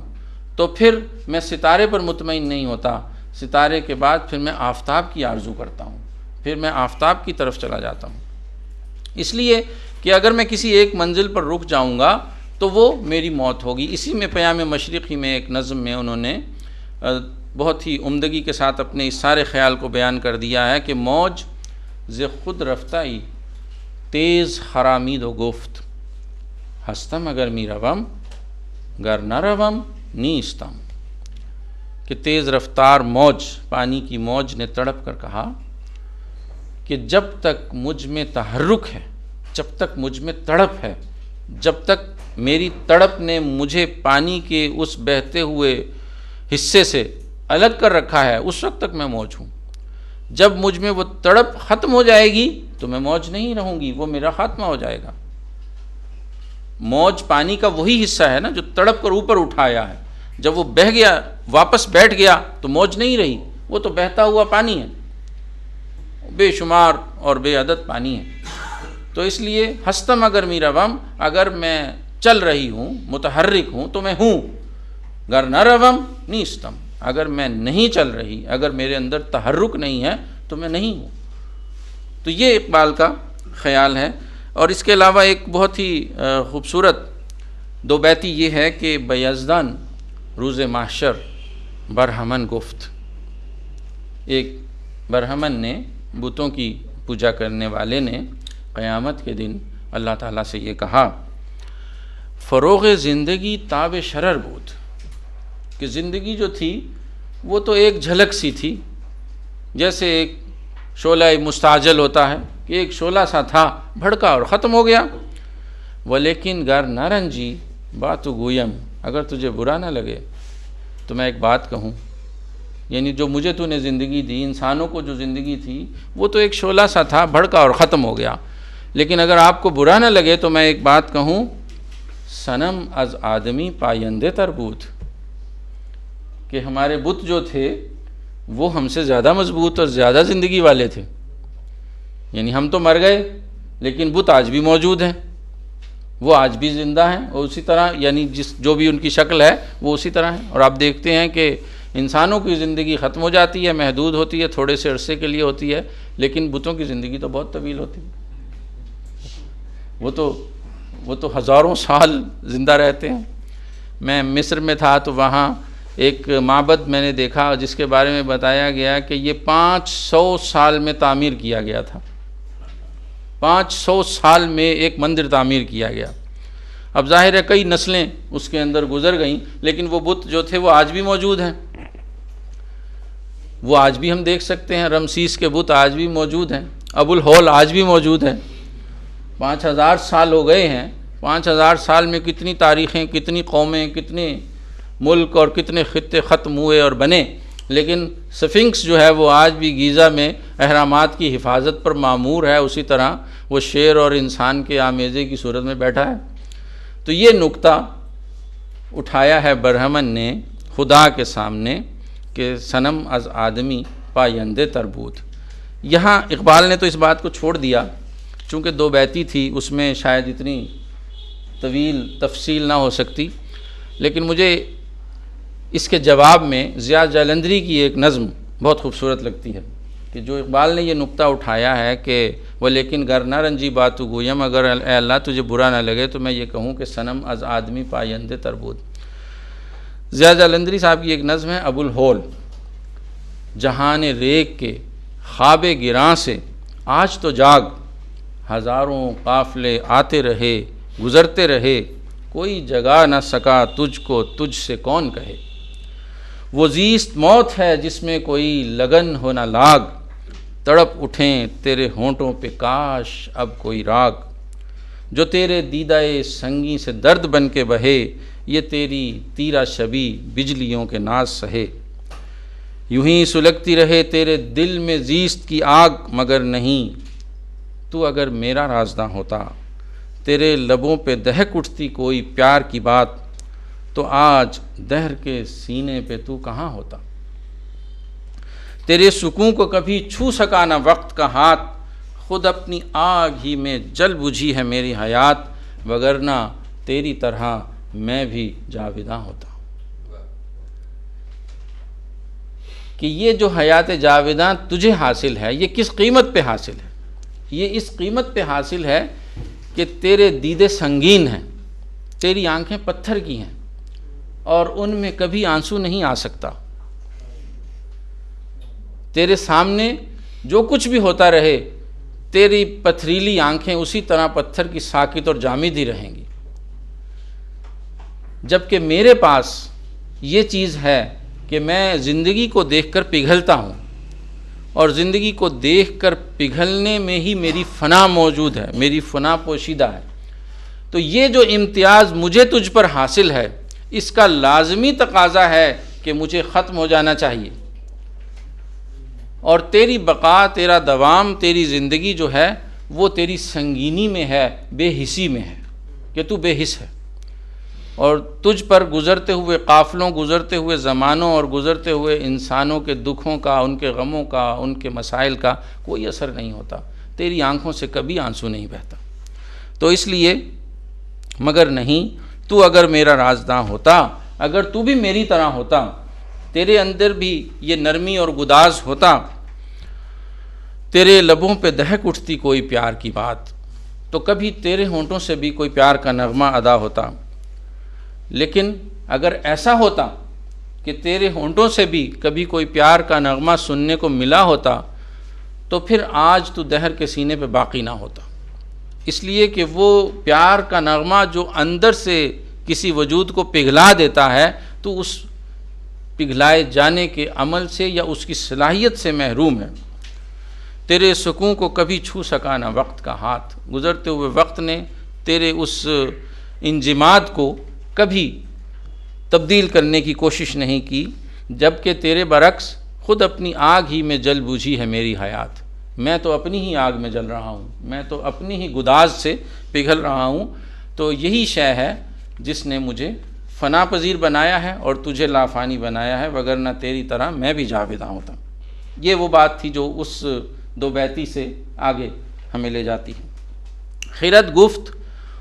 تو پھر میں ستارے پر مطمئن نہیں ہوتا، ستارے کے بعد پھر میں آفتاب کی آرزو کرتا ہوں، پھر میں آفتاب کی طرف چلا جاتا ہوں۔ اس لیے کہ اگر میں کسی ایک منزل پر رک جاؤں گا تو وہ میری موت ہوگی۔ اسی میں پیام مشرقی میں ایک نظم میں انہوں نے بہت ہی عمدگی کے ساتھ اپنے اس سارے خیال کو بیان کر دیا ہے کہ موج ز خود رفتائی تیز خرامید و گفت، ہستم اگر می روم گر نہ روم نیستم، کہ تیز رفتار موج، پانی کی موج نے تڑپ کر کہا کہ جب تک مجھ میں تحرک ہے، جب تک مجھ میں تڑپ ہے، جب تک میری تڑپ نے مجھے پانی کے اس بہتے ہوئے حصے سے الگ کر رکھا ہے، اس وقت تک میں موج ہوں۔ جب مجھ میں وہ تڑپ ختم ہو جائے گی تو میں موج نہیں رہوں گی، وہ میرا خاتمہ ہو جائے گا۔ موج پانی کا وہی حصہ ہے نا جو تڑپ کر اوپر اٹھایا ہے، جب وہ بہہ گیا واپس بیٹھ گیا تو موج نہیں رہی، وہ تو بہتا ہوا پانی ہے، بے شمار اور بے عدد پانی ہے۔ تو اس لیے ہستم اگر می روم، اگر میں چل رہی ہوں، متحرک ہوں تو میں ہوں، گر نہ روم نیستم، اگر میں نہیں چل رہی، اگر میرے اندر تحرک نہیں ہے تو میں نہیں ہوں۔ تو یہ اقبال کا خیال ہے۔ اور اس کے علاوہ ایک بہت ہی خوبصورت دو بیتی یہ ہے کہ بیزدان روز محشر برہمن گفت، ایک برہمن نے، بتوں کی پوجا کرنے والے نے قیامت کے دن اللہ تعالیٰ سے یہ کہا فروغ زندگی تاب شرر بود، کہ زندگی جو تھی وہ تو ایک جھلک سی تھی، جیسے ایک شعلہ مستعجل ہوتا ہے کہ ایک شعلہ سا تھا، بھڑکا اور ختم ہو گیا۔ ولیکن گر نارنجی بات گویم، اگر تجھے برا نہ لگے تو میں ایک بات کہوں، یعنی جو مجھے تو نے زندگی دی، انسانوں کو جو زندگی تھی وہ تو ایک شعلہ سا تھا، بھڑکا اور ختم ہو گیا، لیکن اگر آپ کو برا نہ لگے تو میں ایک بات کہوں، صنم از آدمی پائندے تر بود، کہ ہمارے بت جو تھے وہ ہم سے زیادہ مضبوط اور زیادہ زندگی والے تھے، یعنی ہم تو مر گئے لیکن بت آج بھی موجود ہیں، وہ آج بھی زندہ ہیں، اور اسی طرح یعنی جو بھی ان کی شکل ہے وہ اسی طرح ہے۔ اور آپ دیکھتے ہیں کہ انسانوں کی زندگی ختم ہو جاتی ہے، محدود ہوتی ہے، تھوڑے سے عرصے کے لیے ہوتی ہے، لیکن بتوں کی زندگی تو بہت طویل ہوتی ہے، وہ تو ہزاروں سال زندہ رہتے ہیں۔ میں مصر میں تھا تو وہاں ایک معبد میں نے دیکھا جس کے بارے میں بتایا گیا کہ یہ 500 سال میں تعمیر کیا گیا تھا، 500 سال میں ایک مندر تعمیر کیا گیا۔ اب ظاہر ہے کئی نسلیں اس کے اندر گزر گئیں، لیکن وہ بت جو تھے وہ آج بھی موجود ہیں، وہ آج بھی ہم دیکھ سکتے ہیں، رمسیس کے بت آج بھی موجود ہیں، ابو الہول آج بھی موجود ہیں۔ 5000 سال ہو گئے ہیں، 5000 سال میں کتنی تاریخیں، کتنی قومیں، کتنے ملک اور کتنے خطے ختم ہوئے اور بنے، لیکن سفنکس جو ہے وہ آج بھی گیزا میں اہرامات کی حفاظت پر مامور ہے، اسی طرح وہ شیر اور انسان کے آمیزے کی صورت میں بیٹھا ہے۔ تو یہ نکتہ اٹھایا ہے برہمن نے خدا کے سامنے کہ صنم از آدمی پائندے تربوت۔ یہاں اقبال نے تو اس بات کو چھوڑ دیا، چونکہ 2 بیتی تھی، اس میں شاید اتنی طویل تفصیل نہ ہو سکتی، لیکن مجھے اس کے جواب میں ضیاء جالندھری کی ایک نظم بہت خوبصورت لگتی ہے، کہ جو اقبال نے یہ نکتہ اٹھایا ہے کہ وہ لیکن گر نہ رنجی باتو گویم، اگر اے اللہ تجھے برا نہ لگے تو میں یہ کہوں کہ صنم از آدمی پائندے تربود۔ ضیاء جالندھری صاحب کی ایک نظم ہے ابو الہول، جہان ریگ کے خواب گراں سے آج تو جاگ، ہزاروں قافلے آتے رہے گزرتے رہے، کوئی جگا نہ سکا تجھ کو تجھ سے کون کہے، وہ زیست موت ہے جس میں کوئی لگن ہو نہ لاگ، تڑپ اٹھیں تیرے ہونٹوں پہ کاش اب کوئی راگ، جو تیرے دیدہ سنگی سے درد بن کے بہے، یہ تیری تیرا شبی بجلیوں کے ناز سہے، یوں ہی سلگتی رہے تیرے دل میں زیست کی آگ، مگر نہیں تو اگر میرا رازداں ہوتا، تیرے لبوں پہ دہک اٹھتی کوئی پیار کی بات، تو آج دہر کے سینے پہ تو کہاں ہوتا، تیرے سکون کو کبھی چھو سکا نہ وقت کا ہاتھ، خود اپنی آگ ہی میں جل بجھی ہے میری حیات، وگرنہ تیری طرح میں بھی جاویداں ہوتا۔ کہ یہ جو حیات جاویداں تجھے حاصل ہے، یہ کس قیمت پہ حاصل ہے؟ یہ اس قیمت پہ حاصل ہے کہ تیرے دیدے سنگین ہیں، تیری آنکھیں پتھر کی ہیں، اور ان میں کبھی آنسو نہیں آ سکتا، تیرے سامنے جو کچھ بھی ہوتا رہے، تیری پتھریلی آنکھیں اسی طرح پتھر کی ساکت اور جامد ہی رہیں گی، جبکہ میرے پاس یہ چیز ہے کہ میں زندگی کو دیکھ کر پگھلتا ہوں، اور زندگی کو دیکھ کر پگھلنے میں ہی میری فنا موجود ہے، میری فنا پوشیدہ ہے۔ تو یہ جو امتیاز مجھے تجھ پر حاصل ہے، اس کا لازمی تقاضا ہے کہ مجھے ختم ہو جانا چاہیے، اور تیری بقا، تیرا دوام، تیری زندگی جو ہے وہ تیری سنگینی میں ہے، بے حسی میں ہے، کہ تو بے حس ہے، اور تجھ پر گزرتے ہوئے قافلوں، گزرتے ہوئے زمانوں اور گزرتے ہوئے انسانوں کے دکھوں کا، ان کے غموں کا، ان کے مسائل کا کوئی اثر نہیں ہوتا، تیری آنکھوں سے کبھی آنسو نہیں بہتا۔ تو اس لیے مگر نہیں تو اگر میرا رازداں ہوتا، اگر تو بھی میری طرح ہوتا، تیرے اندر بھی یہ نرمی اور گداز ہوتا، تیرے لبوں پہ دہک اٹھتی کوئی پیار کی بات، تو کبھی تیرے ہونٹوں سے بھی کوئی پیار کا نغمہ ادا ہوتا۔ لیکن اگر ایسا ہوتا کہ تیرے ہونٹوں سے بھی کبھی کوئی پیار کا نغمہ سننے کو ملا ہوتا، تو پھر آج تو دہر کے سینے پہ باقی نہ ہوتا۔ اس لیے کہ وہ پیار کا نغمہ جو اندر سے کسی وجود کو پگھلا دیتا ہے تو اس پگھلائے جانے کے عمل سے یا اس کی صلاحیت سے محروم ہے۔ تیرے سکون کو کبھی چھو سکا نہ وقت کا ہاتھ، گزرتے ہوئے وقت نے تیرے اس انجماد کو کبھی تبدیل کرنے کی کوشش نہیں کی، جبکہ تیرے برعکس خود اپنی آگ ہی میں جل بجھی ہے میری حیات۔ میں تو اپنی ہی آگ میں جل رہا ہوں، میں تو اپنی ہی گداز سے پگھل رہا ہوں، تو یہی شے ہے جس نے مجھے فنا پذیر بنایا ہے اور تجھے لافانی بنایا ہے، وگرنہ تیری طرح میں بھی جاویداں ہوتا۔ یہ وہ بات تھی جو اس دو بیتی سے آگے ہمیں لے جاتی ہے۔ خیرت گفت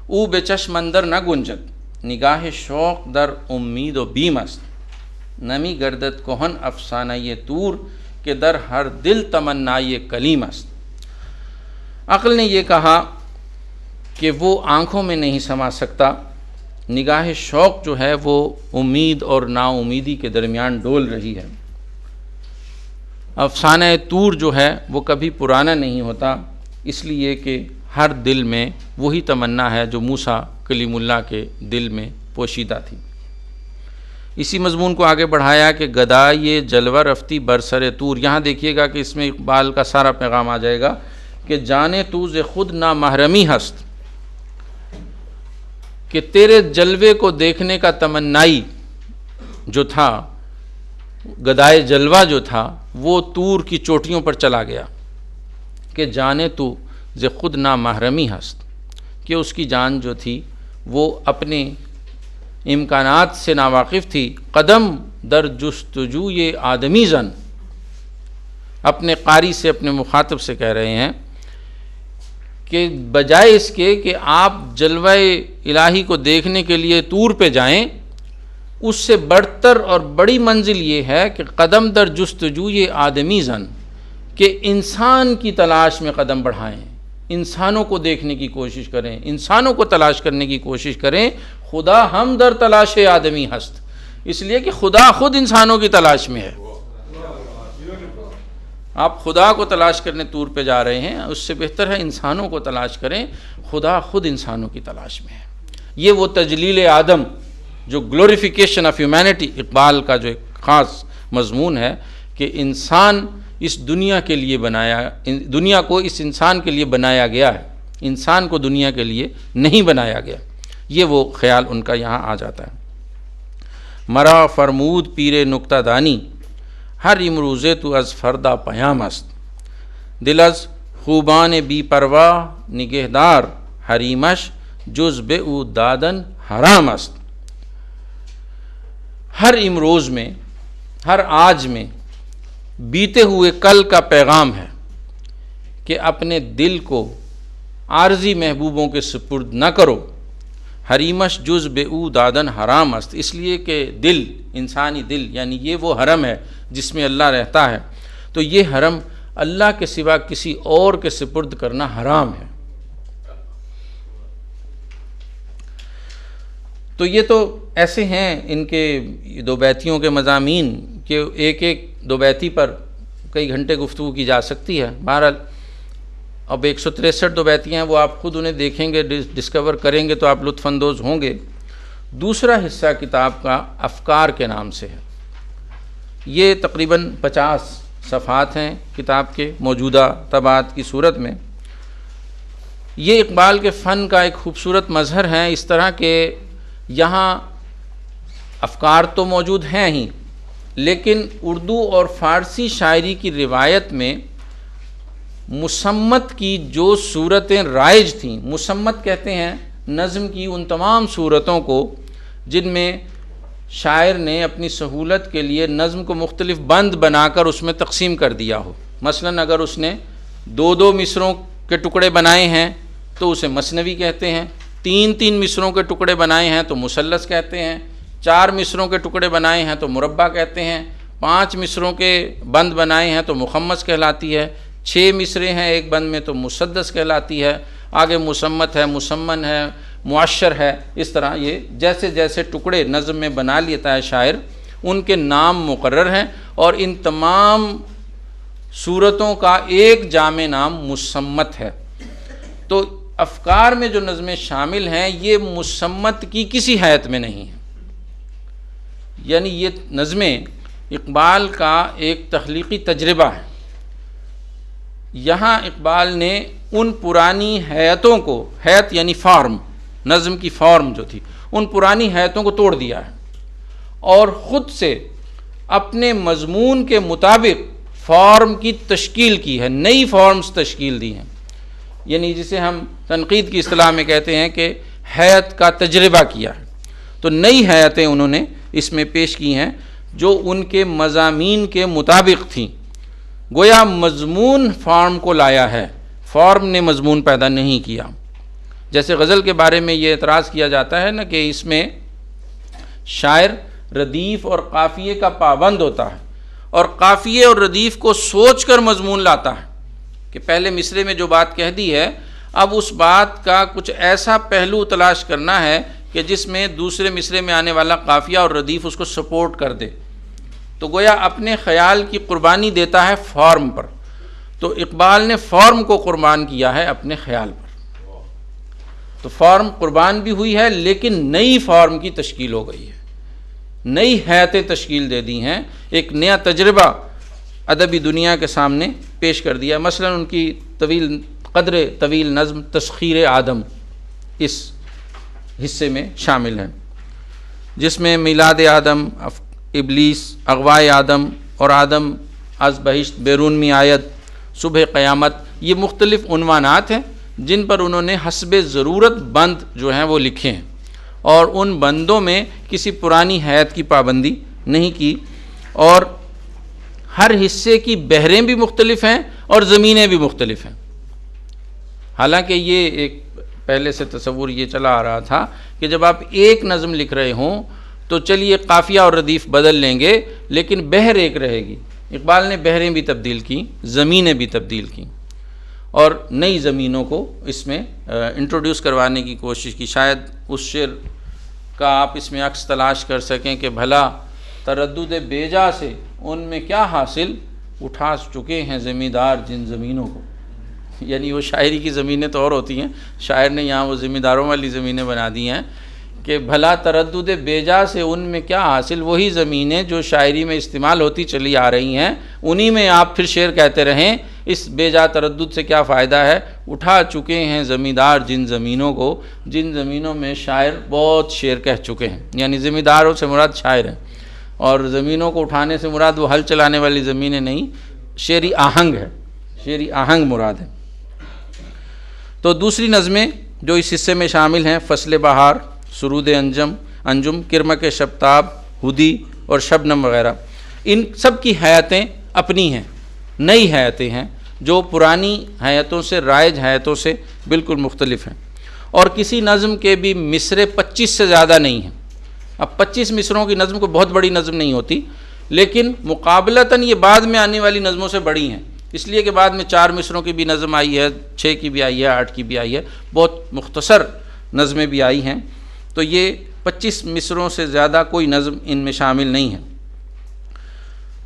او بے چشم اندر نہ گنجد، نگاہ شوق در امید و بیم است، نمی گردد کہن افسانہ یہ طور کہ در ہر دل تمنا یہ کلیم است۔ عقل نے یہ کہا کہ وہ آنکھوں میں نہیں سما سکتا، نگاہ شوق جو ہے وہ امید اور نا امیدی کے درمیان ڈول رہی ہے۔ افسانہ طور جو ہے وہ کبھی پرانا نہیں ہوتا، اس لیے کہ ہر دل میں وہی تمنا ہے جو موسیٰ کلیم اللہ کے دل میں پوشیدہ تھی۔ اسی مضمون کو آگے بڑھایا کہ گدائے جلوہ رفتی برسر طور۔ یہاں دیکھیے گا کہ اس میں اقبال کا سارا پیغام آ جائے گا کہ جانے تو ز خود نا محرمی ہست، کہ تیرے جلوے کو دیکھنے کا تمنائی جو تھا، گدائے جلوہ جو تھا وہ طور کی چوٹیوں پر چلا گیا، کہ جانے تو ز خود نا محرمی ہست، کہ اس کی جان جو تھی وہ اپنے امکانات سے ناواقف تھی۔ قدم در جستجو یہ آدمی زن، اپنے قاری سے، اپنے مخاطب سے کہہ رہے ہیں کہ بجائے اس کے کہ آپ جلوہ الہی کو دیکھنے کے لیے طور پہ جائیں، اس سے بڑھتر اور بڑی منزل یہ ہے کہ قدم در جستجو یہ آدمی زن، کہ انسان کی تلاش میں قدم بڑھائیں، انسانوں کو دیکھنے کی کوشش کریں، انسانوں کو تلاش کرنے کی کوشش کریں۔ خدا ہم در تلاش آدمی ہست، اس لیے کہ خدا خود انسانوں کی تلاش میں ہے۔ آپ خدا کو تلاش کرنے طور پہ جا رہے ہیں، اس سے بہتر ہے انسانوں کو تلاش کریں، خدا خود انسانوں کی تلاش میں ہے۔ یہ وہ تجلیل آدم جو گلوریفیکیشن آف ہیومینٹی اقبال کا جو ایک خاص مضمون ہے، کہ انسان اس دنیا کے لیے بنایا، دنیا کو اس انسان کے لیے بنایا گیا ہے، انسان کو دنیا کے لیے نہیں بنایا گیا۔ یہ وہ خیال ان کا یہاں آ جاتا ہے۔ مرا فرمود پیر نکتہ دانی، ہر امروزے تو از فردا پیام است، دل از خوبان بی پرواہ نگہدار، حریمش جز بے او دادن حرام است۔ ہر امروز میں، ہر آج میں بیتے ہوئے کل کا پیغام ہے کہ اپنے دل کو عارضی محبوبوں کے سپرد نہ کرو، حریمش جز بے او دادن حرام است، اس لیے کہ دل، انسانی دل، یعنی یہ وہ حرم ہے جس میں اللہ رہتا ہے، تو یہ حرم اللہ کے سوا کسی اور کے سپرد کرنا حرام ہے۔ تو یہ تو ایسے ہیں ان کے دو بیتیوں کے مضامین کہ ایک ایک دو بیتی پر کئی گھنٹے گفتگو کی جا سکتی ہے۔ بہرحال اب 163 دو بیتیاں ہیں، وہ آپ خود انہیں دیکھیں گے، ڈسکور کریں گے تو آپ لطف اندوز ہوں گے۔ دوسرا حصہ کتاب کا افکار کے نام سے ہے۔ یہ تقریباً 50 صفحات ہیں کتاب کے موجودہ طباعت کی صورت میں۔ یہ اقبال کے فن کا ایک خوبصورت مظہر ہے، اس طرح کہ یہاں افکار تو موجود ہیں ہی، لیکن اردو اور فارسی شاعری کی روایت میں مسمت کی جو صورتیں رائج تھیں، مسمت کہتے ہیں نظم کی ان تمام صورتوں کو جن میں شاعر نے اپنی سہولت کے لیے نظم کو مختلف بند بنا کر اس میں تقسیم کر دیا ہو۔ مثلاً اگر اس نے 2 مصروں کے ٹکڑے بنائے ہیں تو اسے مثنوی کہتے ہیں، 3 مصروں کے ٹکڑے بنائے ہیں تو مثلث کہتے ہیں، 4 مصروں کے ٹکڑے بنائے ہیں تو مربع کہتے ہیں، 5 مصروں کے بند بنائے ہیں تو مخمس کہلاتی ہے، 6 مصرے ہیں ایک بند میں تو مسدس کہلاتی ہے، آگے مسمت ہے، مسمن ہے، معشر ہے۔ اس طرح یہ جیسے جیسے ٹکڑے نظم میں بنا لیتا ہے شاعر، ان کے نام مقرر ہیں، اور ان تمام صورتوں کا ایک جامع نام مسمت ہے۔ تو افکار میں جو نظمیں شامل ہیں یہ مسمت کی کسی حیت میں نہیں ہیں. یعنی یہ نظمیں اقبال کا ایک تخلیقی تجربہ ہے. یہاں اقبال نے ان پرانی حیتوں کو، حیت یعنی فارم، نظم کی فارم جو تھی، ان پرانی حیتوں کو توڑ دیا ہے اور خود سے اپنے مضمون کے مطابق فارم کی تشکیل کی ہے، نئی فارمز تشکیل دی ہیں. یعنی جسے ہم تنقید کی اصطلاح میں کہتے ہیں کہ حیت کا تجربہ کیا ہے. تو نئی حیتیں انہوں نے اس میں پیش کی ہیں جو ان کے مضامین کے مطابق تھیں. گویا مضمون فارم کو لایا ہے، فارم نے مضمون پیدا نہیں کیا. جیسے غزل کے بارے میں یہ اعتراض کیا جاتا ہے نا کہ اس میں شاعر ردیف اور قافیے کا پابند ہوتا ہے اور قافیے اور ردیف کو سوچ کر مضمون لاتا ہے کہ پہلے مصرے میں جو بات کہہ دی ہے اب اس بات کا کچھ ایسا پہلو تلاش کرنا ہے کہ جس میں دوسرے مصرے میں آنے والا قافیہ اور ردیف اس کو سپورٹ کر دے. تو گویا اپنے خیال کی قربانی دیتا ہے فارم پر. تو اقبال نے فارم کو قربان کیا ہے اپنے خیال پر. تو فارم قربان بھی ہوئی ہے لیکن نئی فارم کی تشکیل ہو گئی ہے، نئی حیتیں تشکیل دے دی ہیں، ایک نیا تجربہ ادبی دنیا کے سامنے پیش کر دیا. مثلا ان کی قدر طویل نظم تسخیر آدم اس حصے میں شامل ہے، جس میں میلاد آدم، ابلیس، اغوائے آدم اور آدم از بہشت بیرون می آید، صبح قیامت، یہ مختلف عنوانات ہیں جن پر انہوں نے حسب ضرورت بند جو ہیں وہ لکھے ہیں اور ان بندوں میں کسی پرانی حیت کی پابندی نہیں کی. اور ہر حصے کی بحریں بھی مختلف ہیں اور زمینیں بھی مختلف ہیں. حالانکہ یہ ایک پہلے سے تصور یہ چلا آ رہا تھا کہ جب آپ ایک نظم لکھ رہے ہوں تو چلیے قافیہ اور ردیف بدل لیں گے لیکن بحر ایک رہے گی. اقبال نے بحریں بھی تبدیل کی، زمینیں بھی تبدیل کی اور نئی زمینوں کو اس میں انٹروڈیوس کروانے کی کوشش کی. شاید اس شعر کا آپ اس میں عکس تلاش کر سکیں کہ بھلا تردد بیجا سے ان میں کیا حاصل، اٹھا چکے ہیں زمیندار جن زمینوں کو. یعنی وہ شاعری کی زمینیں تو اور ہوتی ہیں، شاعر نے یہاں وہ زمینداروں والی زمینیں بنا دی ہیں کہ بھلا تردد بیجا سے ان میں کیا حاصل، وہی زمینیں جو شاعری میں استعمال ہوتی چلی آ رہی ہیں انہی میں آپ پھر شعر کہتے رہیں. اس بیجا تردد سے کیا فائدہ ہے، اٹھا چکے ہیں زمیندار جن زمینوں کو، جن زمینوں میں شاعر بہت شعر کہہ چکے ہیں. یعنی زمینداروں سے مراد شاعر ہیں اور زمینوں کو اٹھانے سے مراد وہ ہل چلانے والی زمینیں نہیں، شعری آہنگ ہے، شعری آہنگ مراد ہے. تو دوسری نظمیں جو اس حصے میں شامل ہیں فصل بہار، سرود انجم، کرمک شبتاب، ہدی اور شبنم وغیرہ، ان سب کی حیتیں اپنی ہیں، نئی حیتیں ہیں جو پرانی حیتوں سے، رائج حیتوں سے بالکل مختلف ہیں. اور کسی نظم کے بھی مصرے 25 سے زیادہ نہیں ہیں. اب 25 مصروں کی نظم کوئی بہت بڑی نظم نہیں ہوتی لیکن مقابلتاً یہ بعد میں آنے والی نظموں سے بڑی ہیں، اس لیے کہ بعد میں 4 مصروں کی بھی نظم آئی ہے، 6 کی بھی آئی ہے، 8 کی بھی آئی ہے، بہت مختصر نظمیں بھی آئی ہیں. تو یہ 25 مصروں سے زیادہ کوئی نظم ان میں شامل نہیں ہے.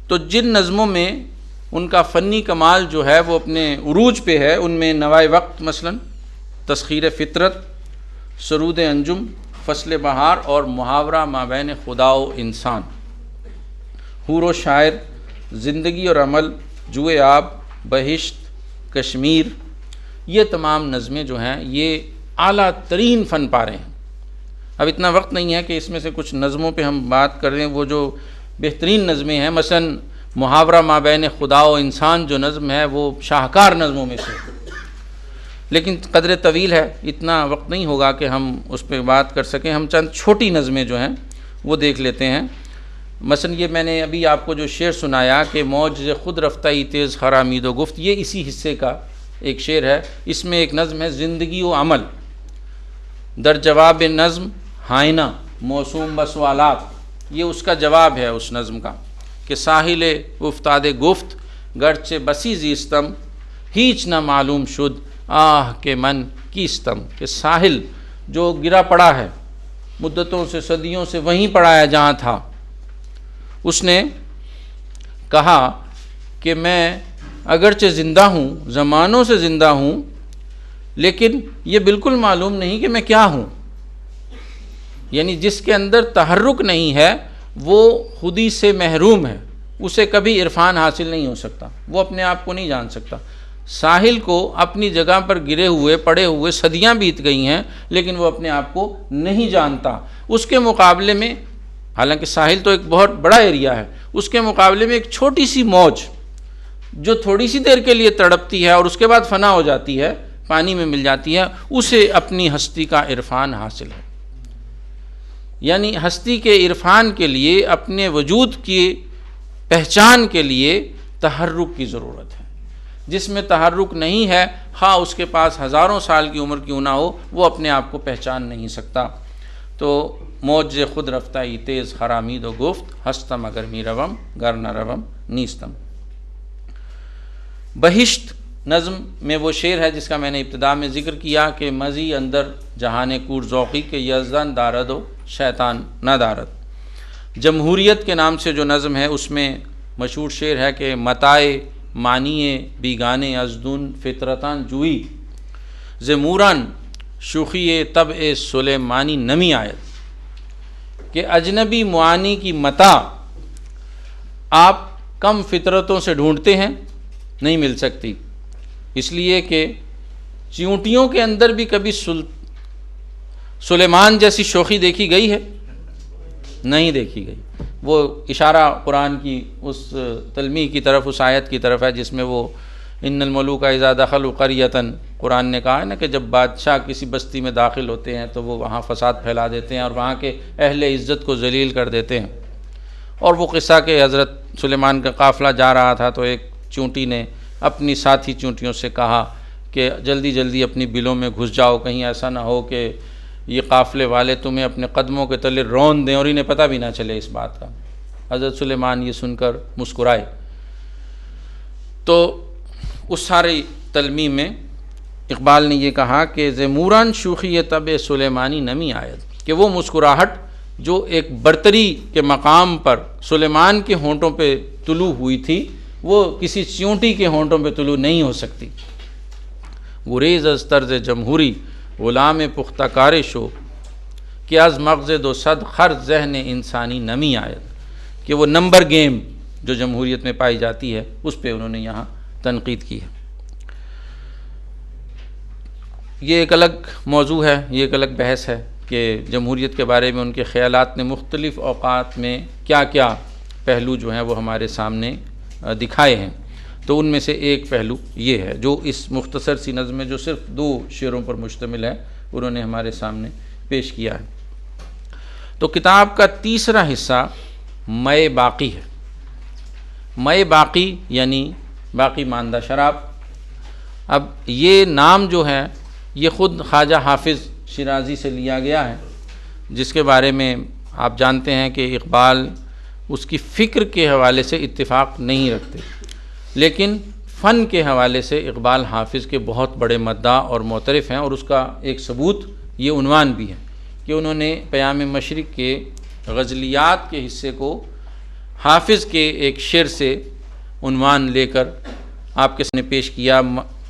تو جن نظموں میں ان کا فنی کمال جو ہے وہ اپنے عروج پہ ہے ان میں نوائے وقت مثلا، تسخیر فطرت، سرود انجم، فصل بہار اور محاورہ مابین خدا و انسان، حور و شاعر، زندگی اور عمل، جوئے آب، بہشت، کشمیر، یہ تمام نظمیں جو ہیں یہ اعلیٰ ترین فن پارے ہیں. اب اتنا وقت نہیں ہے کہ اس میں سے کچھ نظموں پہ ہم بات کر رہے ہیں. وہ جو بہترین نظمیں ہیں، مثلا محاورہ مابین خدا و انسان جو نظم ہے وہ شاہکار نظموں میں سے، لیکن قدر طویل ہے، اتنا وقت نہیں ہوگا کہ ہم اس پہ بات کر سکیں. ہم چند چھوٹی نظمیں جو ہیں وہ دیکھ لیتے ہیں. مثلا یہ میں نے ابھی آپ کو جو شعر سنایا کہ موج خود رفتہ تیز خرامید و گفت، یہ اسی حصے کا ایک شعر ہے. اس میں ایک نظم ہے زندگی و عمل، در جواب نظم ہائنہ موسوم بسوالات، یہ اس کا جواب ہے اس نظم کا کہ ساحل افتاد گفت گرچہ بسی زیستم ہیچ نہ معلوم شد آہ کے من کیستم، کہ ساحل جو گرا پڑا ہے مدتوں سے، صدیوں سے وہیں پڑا ہے جہاں تھا، اس نے کہا کہ میں اگرچہ زندہ ہوں، زمانوں سے زندہ ہوں، لیکن یہ بالکل معلوم نہیں کہ میں کیا ہوں. یعنی جس کے اندر تحرک نہیں ہے وہ خودی سے محروم ہے، اسے کبھی عرفان حاصل نہیں ہو سکتا، وہ اپنے آپ کو نہیں جان سکتا. ساحل کو اپنی جگہ پر گرے ہوئے پڑے ہوئے صدیاں بیت گئی ہیں لیکن وہ اپنے آپ کو نہیں جانتا. اس کے مقابلے میں، حالانکہ ساحل تو ایک بہت بڑا ایریا ہے، اس کے مقابلے میں ایک چھوٹی سی موج جو تھوڑی سی دیر کے لیے تڑپتی ہے اور اس کے بعد فنا ہو جاتی ہے، پانی میں مل جاتی ہے، اسے اپنی ہستی کا عرفان حاصل ہے. یعنی ہستی کے عرفان کے لیے، اپنے وجود کی پہچان کے لیے تحرک کی ضرورت ہے. جس میں تحرک نہیں ہے، خواہ اس کے پاس ہزاروں سال کی عمر کیوں نہ ہو، وہ اپنے آپ کو پہچان نہیں سکتا. تو موج خود رفتہ ای تیز خرامید و گفت، ہستم اگر می روم گر نہ روم نیستم. بہشت نظم میں وہ شعر ہے جس کا میں نے ابتدا میں ذکر کیا کہ مزی اندر جہان کور ذوقی کے یزدان دارد و شیطان نہ دارد. جمہوریت کے نام سے جو نظم ہے اس میں مشہور شعر ہے کہ متائے معنی بیگانے ازدون فطرتان جوئی زموران شوخی طبع سلیمانی نمی آیت. کہ اجنبی معانی کی متاع آپ کم فطرتوں سے ڈھونڈتے ہیں، نہیں مل سکتی، اس لیے کہ چیونٹیوں کے اندر بھی کبھی سلیمان جیسی شوخی دیکھی گئی ہے؟ نہیں دیکھی گئی. وہ اشارہ قرآن کی اس تلمیح کی طرف، اس آیت کی طرف ہے جس میں وہ ان الملوک اذا دخلوا قریۃ، قرآن نے کہا ہے نا کہ جب بادشاہ کسی بستی میں داخل ہوتے ہیں تو وہ وہاں فساد پھیلا دیتے ہیں اور وہاں کے اہل عزت کو ذلیل کر دیتے ہیں. اور وہ قصہ کہ حضرت سلیمان کا قافلہ جا رہا تھا تو ایک چونٹی نے اپنی ساتھی چونٹیوں سے کہا کہ جلدی جلدی اپنی بلوں میں گھس جاؤ، کہیں ایسا نہ ہو کہ یہ قافلے والے تمہیں اپنے قدموں کے تلے رون دیں اور انہیں پتہ بھی نہ چلے اس بات کا. حضرت سلیمان یہ سن کر مسکرائے. تو اس سارے تلمیح میں اقبال نے یہ کہا کہ زموران شوخی طبع سلیمانی نمی آیت، کہ وہ مسکراہٹ جو ایک برتری کے مقام پر سلیمان کے ہونٹوں پہ طلوع ہوئی تھی وہ کسی چیونٹی کے ہونٹوں پہ طلوع نہیں ہو سکتی. گریز از طرز جمہوری غلام پختہ کار شو کہ از مغز دو صد خر ذہن انسانی نمی آیت. کہ وہ نمبر گیم جو جمہوریت میں پائی جاتی ہے اس پہ انہوں نے یہاں تنقید کی ہے. یہ ایک الگ موضوع ہے، یہ ایک الگ بحث ہے کہ جمہوریت کے بارے میں ان کے خیالات نے مختلف اوقات میں کیا کیا پہلو جو ہیں وہ ہمارے سامنے دکھائے ہیں. تو ان میں سے ایک پہلو یہ ہے جو اس مختصر سی نظم میں جو صرف 2 شعروں پر مشتمل ہے انہوں نے ہمارے سامنے پیش کیا ہے. تو کتاب کا تیسرا حصہ مے باقی ہے. مے باقی یعنی باقی ماندہ شراب. اب یہ نام جو ہے یہ خود خواجہ حافظ شیرازی سے لیا گیا ہے، جس کے بارے میں آپ جانتے ہیں کہ اقبال اس کی فکر کے حوالے سے اتفاق نہیں رکھتے، لیکن فن کے حوالے سے اقبال حافظ کے بہت بڑے مداح اور معترف ہیں. اور اس کا ایک ثبوت یہ عنوان بھی ہے کہ انہوں نے پیام مشرق کے غزلیات کے حصے کو حافظ کے ایک شعر سے عنوان لے کر آپ کے سامنے پیش کیا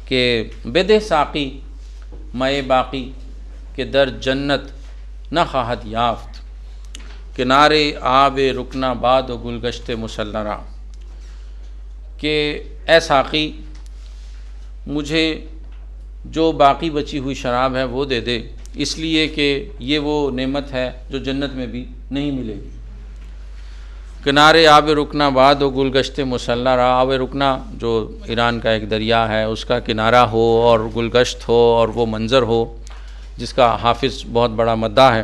کہ بدہ ساقی مے باقی کہ در جنت نہ خواہد یافت، کنارے آب رکنا باد و گلگشت مسلرہ. کہ اے ساقی مجھے جو باقی بچی ہوئی شراب ہے وہ دے دے، اس لیے کہ یہ وہ نعمت ہے جو جنت میں بھی نہیں ملے گی. کنارے آب رکنا باد و گلگشت مسلرہ. آب رکنا جو ایران کا ایک دریا ہے اس کا کنارہ ہو اور گلگشت ہو اور وہ منظر ہو جس کا حافظ بہت بڑا مداح ہے.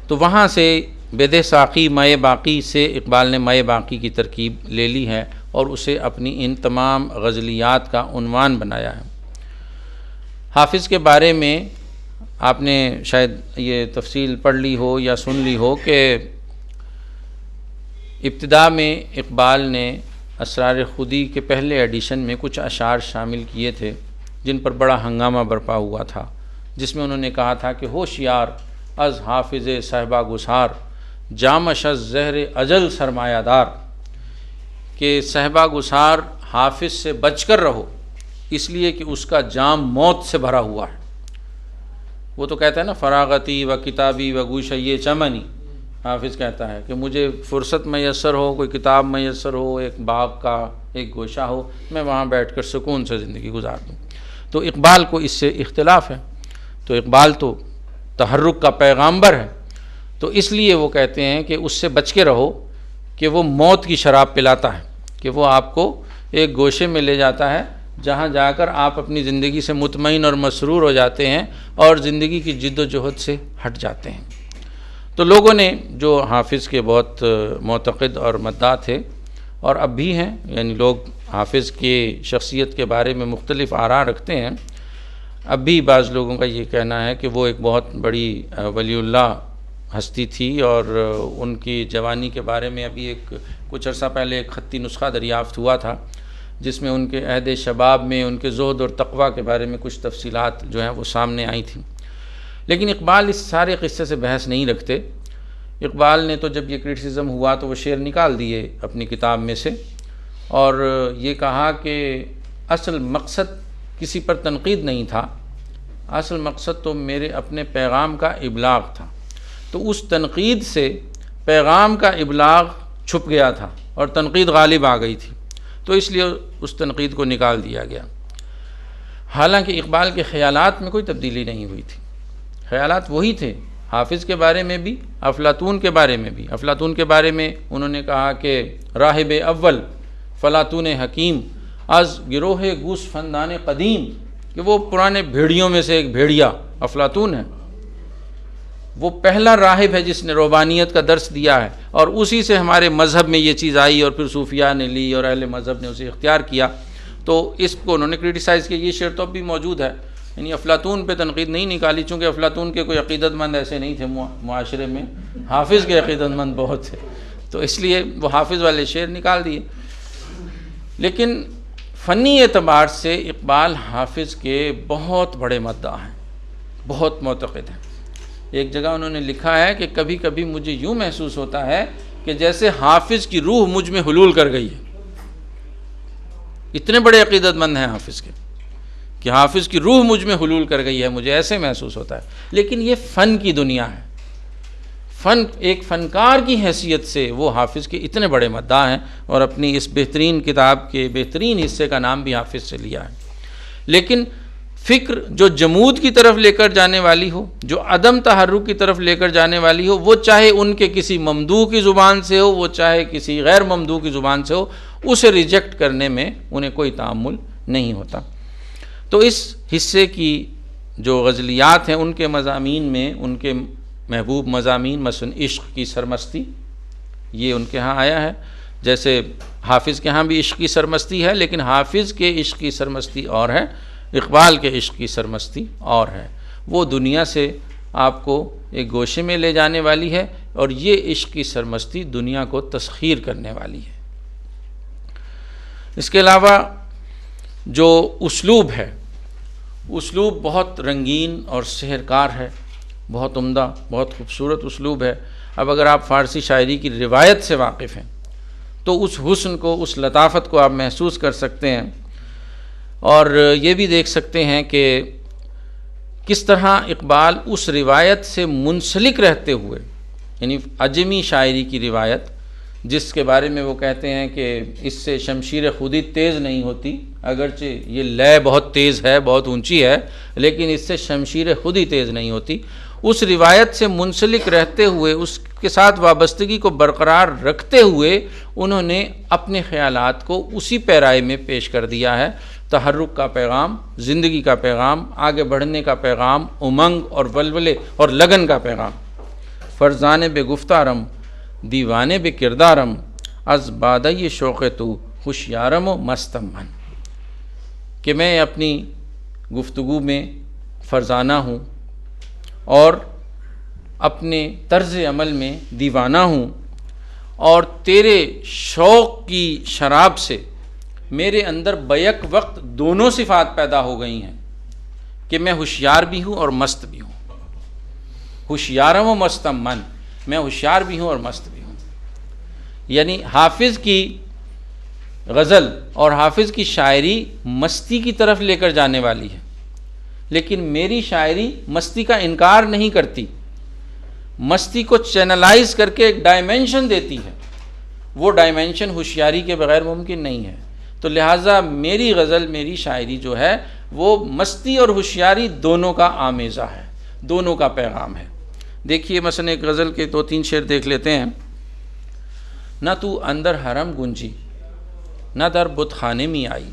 تو وہاں سے بدہ ساقی مے باقی سے اقبال نے مے باقی کی ترکیب لے لی ہے اور اسے اپنی ان تمام غزلیات کا عنوان بنایا ہے. حافظ کے بارے میں آپ نے شاید یہ تفصیل پڑھ لی ہو یا سن لی ہو کہ ابتدا میں اقبال نے اسرار خودی کے پہلے ایڈیشن میں کچھ اشعار شامل کیے تھے جن پر بڑا ہنگامہ برپا ہوا تھا، جس میں انہوں نے کہا تھا کہ ہوشیار از حافظ صاحبہ گسار جامش از زہر اجل سرمایہ دار. کہ صاحبہ گسار حافظ سے بچ کر رہو، اس لیے کہ اس کا جام موت سے بھرا ہوا ہے۔ وہ تو کہتا ہے نا فراغتی و کتابی و گوشہ چمنی، حافظ کہتا ہے کہ مجھے فرصت میسر ہو، کوئی کتاب میسر ہو، ایک باغ کا ایک گوشہ ہو، میں وہاں بیٹھ کر سکون سے زندگی گزار دوں۔ تو اقبال کو اس سے اختلاف ہے، تو اقبال تو تحرک کا پیغامبر ہے، تو اس لیے وہ کہتے ہیں کہ اس سے بچ کے رہو کہ وہ موت کی شراب پلاتا ہے، کہ وہ آپ کو ایک گوشے میں لے جاتا ہے جہاں جا کر آپ اپنی زندگی سے مطمئن اور مسرور ہو جاتے ہیں اور زندگی کی جد و جہد سے ہٹ جاتے ہیں۔ تو لوگوں نے جو حافظ کے بہت معتقد اور مداح تھے اور اب بھی ہیں، یعنی لوگ حافظ کی شخصیت کے بارے میں مختلف آراء رکھتے ہیں، اب بھی بعض لوگوں کا یہ کہنا ہے کہ وہ ایک بہت بڑی ولی اللہ ہستی تھی، اور ان کی جوانی کے بارے میں ابھی کچھ عرصہ پہلے ایک خطی نسخہ دریافت ہوا تھا جس میں ان کے عہد شباب میں ان کے زہد اور تقویٰ کے بارے میں کچھ تفصیلات جو ہیں وہ سامنے آئی تھیں۔ لیکن اقبال اس سارے قصے سے بحث نہیں رکھتے۔ اقبال نے تو جب یہ کرٹیسزم ہوا تو وہ شعر نکال دیے اپنی کتاب میں سے، اور یہ کہا کہ اصل مقصد کسی پر تنقید نہیں تھا، اصل مقصد تو میرے اپنے پیغام کا ابلاغ تھا۔ تو اس تنقید سے پیغام کا ابلاغ چھپ گیا تھا اور تنقید غالب آ گئی تھی، تو اس لیے اس تنقید کو نکال دیا گیا۔ حالانکہ اقبال کے خیالات میں کوئی تبدیلی نہیں ہوئی تھی، خیالات وہی تھے، حافظ کے بارے میں بھی، افلاطون کے بارے میں بھی۔ افلاطون کے بارے میں انہوں نے کہا کہ راہب اول فلاطون حکیم از گروہ گوس فندان قدیم، کہ وہ پرانے بھیڑیوں میں سے ایک بھیڑیا افلاطون ہے، وہ پہلا راہب ہے جس نے روحانیت کا درس دیا ہے، اور اسی سے ہمارے مذہب میں یہ چیز آئی اور پھر صوفیاء نے لی اور اہل مذہب نے اسے اختیار کیا۔ تو اس کو انہوں نے کرٹیسائز کیا۔ یہ شعر تو اب بھی موجود ہے، یعنی افلاطون پہ تنقید نہیں نکالی، چونکہ افلاطون کے کوئی عقیدت مند ایسے نہیں تھے معاشرے میں، حافظ کے عقیدت مند بہت تھے، تو اس لیے وہ حافظ والے شعر نکال دیے۔ لیکن فنی اعتبار سے اقبال حافظ کے بہت بڑے مداح ہیں، بہت معتقد ہیں۔ ایک جگہ انہوں نے لکھا ہے کہ کبھی کبھی مجھے یوں محسوس ہوتا ہے کہ جیسے حافظ کی روح مجھ میں حلول کر گئی ہے۔ اتنے بڑے عقیدت مند ہیں حافظ کے کہ حافظ کی روح مجھ میں حلول کر گئی ہے، مجھے ایسے محسوس ہوتا ہے۔ لیکن یہ فن کی دنیا ہے، ایک فنکار کی حیثیت سے وہ حافظ کے اتنے بڑے مداح ہیں، اور اپنی اس بہترین کتاب کے بہترین حصے کا نام بھی حافظ سے لیا ہے۔ لیکن فکر جو جمود کی طرف لے کر جانے والی ہو، جو عدم تحرک کی طرف لے کر جانے والی ہو، وہ چاہے ان کے کسی ممدوح کی زبان سے ہو، وہ چاہے کسی غیر ممدوح کی زبان سے ہو، اسے ریجیکٹ کرنے میں انہیں کوئی تعامل نہیں ہوتا۔ تو اس حصے کی جو غزلیات ہیں ان کے مضامین میں ان کے محبوب مضامین مثلا عشق کی سرمستی، یہ ان کے ہاں آیا ہے۔ جیسے حافظ کے ہاں بھی عشق کی سرمستی ہے، لیکن حافظ کے عشق کی سرمستی اور ہے، اقبال کے عشق کی سرمستی اور ہے۔ وہ دنیا سے آپ کو ایک گوشے میں لے جانے والی ہے، اور یہ عشق کی سرمستی دنیا کو تسخیر کرنے والی ہے۔ اس کے علاوہ جو اسلوب ہے، اسلوب بہت رنگین اور سحرکار ہے، بہت عمدہ، بہت خوبصورت اسلوب ہے۔ اب اگر آپ فارسی شاعری کی روایت سے واقف ہیں تو اس حسن کو، اس لطافت کو آپ محسوس کر سکتے ہیں، اور یہ بھی دیکھ سکتے ہیں کہ کس طرح اقبال اس روایت سے منسلک رہتے ہوئے، یعنی عجمی شاعری کی روایت جس کے بارے میں وہ کہتے ہیں کہ اس سے شمشیر خودی تیز نہیں ہوتی، اگرچہ یہ لے بہت تیز ہے، بہت اونچی ہے، لیکن اس سے شمشیر خودی تیز نہیں ہوتی، اس روایت سے منسلک رہتے ہوئے، اس کے ساتھ وابستگی کو برقرار رکھتے ہوئے انہوں نے اپنے خیالات کو اسی پیرائے میں پیش کر دیا ہے۔ تحرک کا پیغام، زندگی کا پیغام، آگے بڑھنے کا پیغام، امنگ اور ولولے اور لگن کا پیغام۔ فرزانے بے گفتارم دیوانے بے کردارم، از بادۂ شوق تو ہوشیارم و مستم من، کہ میں اپنی گفتگو میں فرزانہ ہوں اور اپنے طرز عمل میں دیوانہ ہوں، اور تیرے شوق کی شراب سے میرے اندر بیک وقت دونوں صفات پیدا ہو گئی ہیں کہ میں ہوشیار بھی ہوں اور مست بھی ہوں۔ ہوشیارم و مستم من، میں ہوشیار بھی ہوں اور مست بھی ہوں۔ یعنی حافظ کی غزل اور حافظ کی شاعری مستی کی طرف لے کر جانے والی ہے، لیکن میری شاعری مستی کا انکار نہیں کرتی، مستی کو چینلائز کر کے ایک ڈائمینشن دیتی ہے، وہ ڈائمینشن ہوشیاری کے بغیر ممکن نہیں ہے۔ تو لہٰذا میری غزل، میری شاعری جو ہے وہ مستی اور ہوشیاری دونوں کا آمیزہ ہے، دونوں کا پیغام ہے۔ دیکھیے مثلا ایک غزل کے 2-3 شعر دیکھ لیتے ہیں۔ نہ تو اندر حرم گنجی، نہ در بت خانے میں آئی،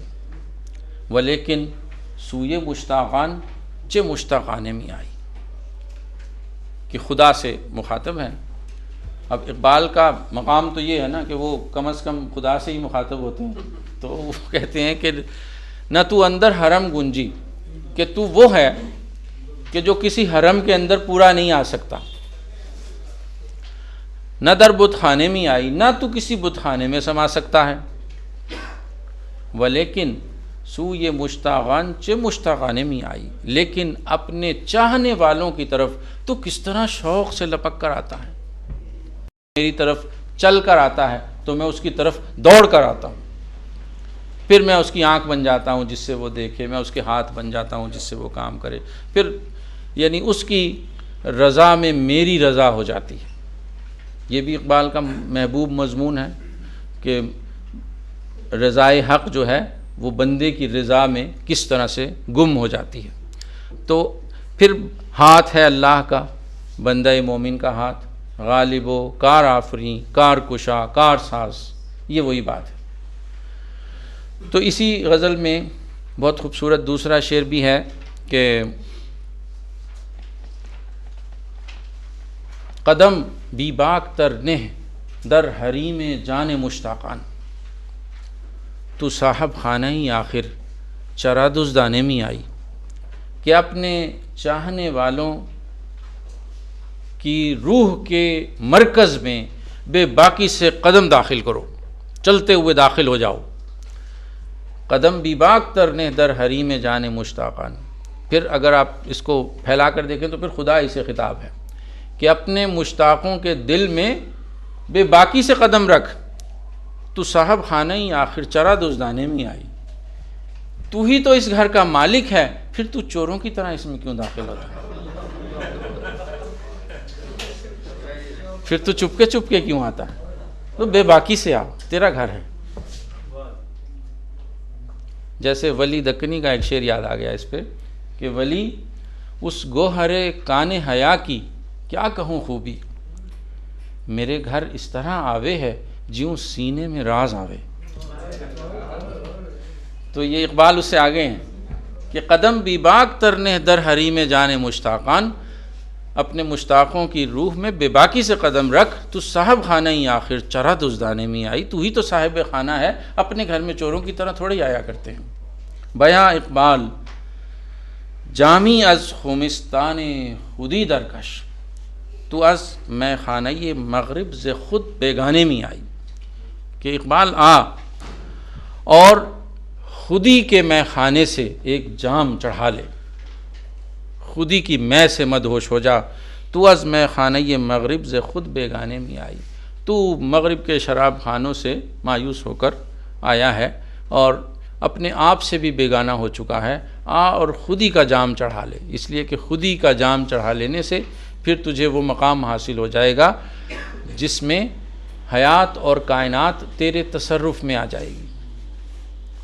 ولیکن سوئے مشتاقان چے مشتاقانے میں آئی، کہ خدا سے مخاطب ہیں۔ اب اقبال کا مقام تو یہ ہے نا کہ وہ کم از کم خدا سے ہی مخاطب ہوتے ہیں، تو وہ کہتے ہیں کہ نہ تو اندر حرم گنجی، کہ تو وہ ہے کہ جو کسی حرم کے اندر پورا نہیں آ سکتا، نہ در بت خانے میں آئی، نہ تو کسی بت خانے میں سما سکتا ہے، ولیکن سو یہ مشتاقان چے مشتاقانے میں آئی، لیکن اپنے چاہنے والوں کی طرف تو کس طرح شوق سے لپک کر آتا ہے، میری طرف چل کر آتا ہے تو میں اس کی طرف دوڑ کر آتا ہوں، پھر میں اس کی آنکھ بن جاتا ہوں جس سے وہ دیکھے، میں اس کے ہاتھ بن جاتا ہوں جس سے وہ کام کرے، پھر یعنی اس کی رضا میں میری رضا ہو جاتی ہے۔ یہ بھی اقبال کا محبوب مضمون ہے کہ رضائے حق جو ہے وہ بندے کی رضا میں کس طرح سے گم ہو جاتی ہے۔ تو پھر ہاتھ ہے اللہ کا، بندہ مومن کا ہاتھ، غالب و کار آفریں، کار کشا، کار ساز، یہ وہی بات ہے۔ تو اسی غزل میں بہت خوبصورت دوسرا شعر بھی ہے کہ قدم بی باک تر نہ در حریم جان مشتاقان، تو صاحب خانہ ہی آخر چرا دزدانے میں آئی، کہ اپنے چاہنے والوں کی روح کے مرکز میں بے باکی سے قدم داخل کرو، چلتے ہوئے داخل ہو جاؤ۔ قدم بی باک تر نہ در حریم جان مشتاقان، پھر اگر آپ اس کو پھیلا کر دیکھیں تو پھر خدا ہی سے خطاب ہے کہ اپنے مشتاقوں کے دل میں بے باکی سے قدم رکھ، تو صاحب خانہ ہی آخر چرا دزدانے میں آئی، تو ہی تو اس گھر کا مالک ہے، پھر تو چوروں کی طرح اس میں کیوں داخل ہوتا ہے، پھر تو چپ کے کیوں آتا ہے، تو بے باکی سے آ، تیرا گھر ہے۔ جیسے ولی دکنی کا ایک شعر یاد آ گیا اس پہ کہ ولی اس گوہرے کان حیا کی کیا کہوں خوبی، میرے گھر اس طرح آوے ہے جیوں سینے میں راز آوے۔ تو یہ اقبال اس سے آگے ہیں کہ قدم بی باک ترنے در حریم جان مشتاقان، اپنے مشتاقوں کی روح میں بے باکی سے قدم رکھ، تو صاحب خانہ ہی آخر چرا دزدانے میں آئی، تو ہی تو صاحب خانہ ہے، اپنے گھر میں چوروں کی طرح تھوڑے آیا کرتے ہیں۔ بیاں اقبال جامی از خمستان خودی درکش، تو از میں خانہ مغرب ز خود بیگانے میں آئی، کہ اقبال آ اور خودی کے میں خانے سے ایک جام چڑھا لے، خودی کی میں سے مدہوش ہو جا، تو از میں خانہ مغرب ز خود بیگانے میں آئی، تو مغرب کے شراب خانوں سے مایوس ہو کر آیا ہے اور اپنے آپ سے بھی بیگانہ ہو چکا ہے، آ اور خودی کا جام چڑھا لے، اس لیے کہ خودی کا جام چڑھا لینے سے پھر تجھے وہ مقام حاصل ہو جائے گا جس میں حیات اور کائنات تیرے تصرف میں آ جائے گی،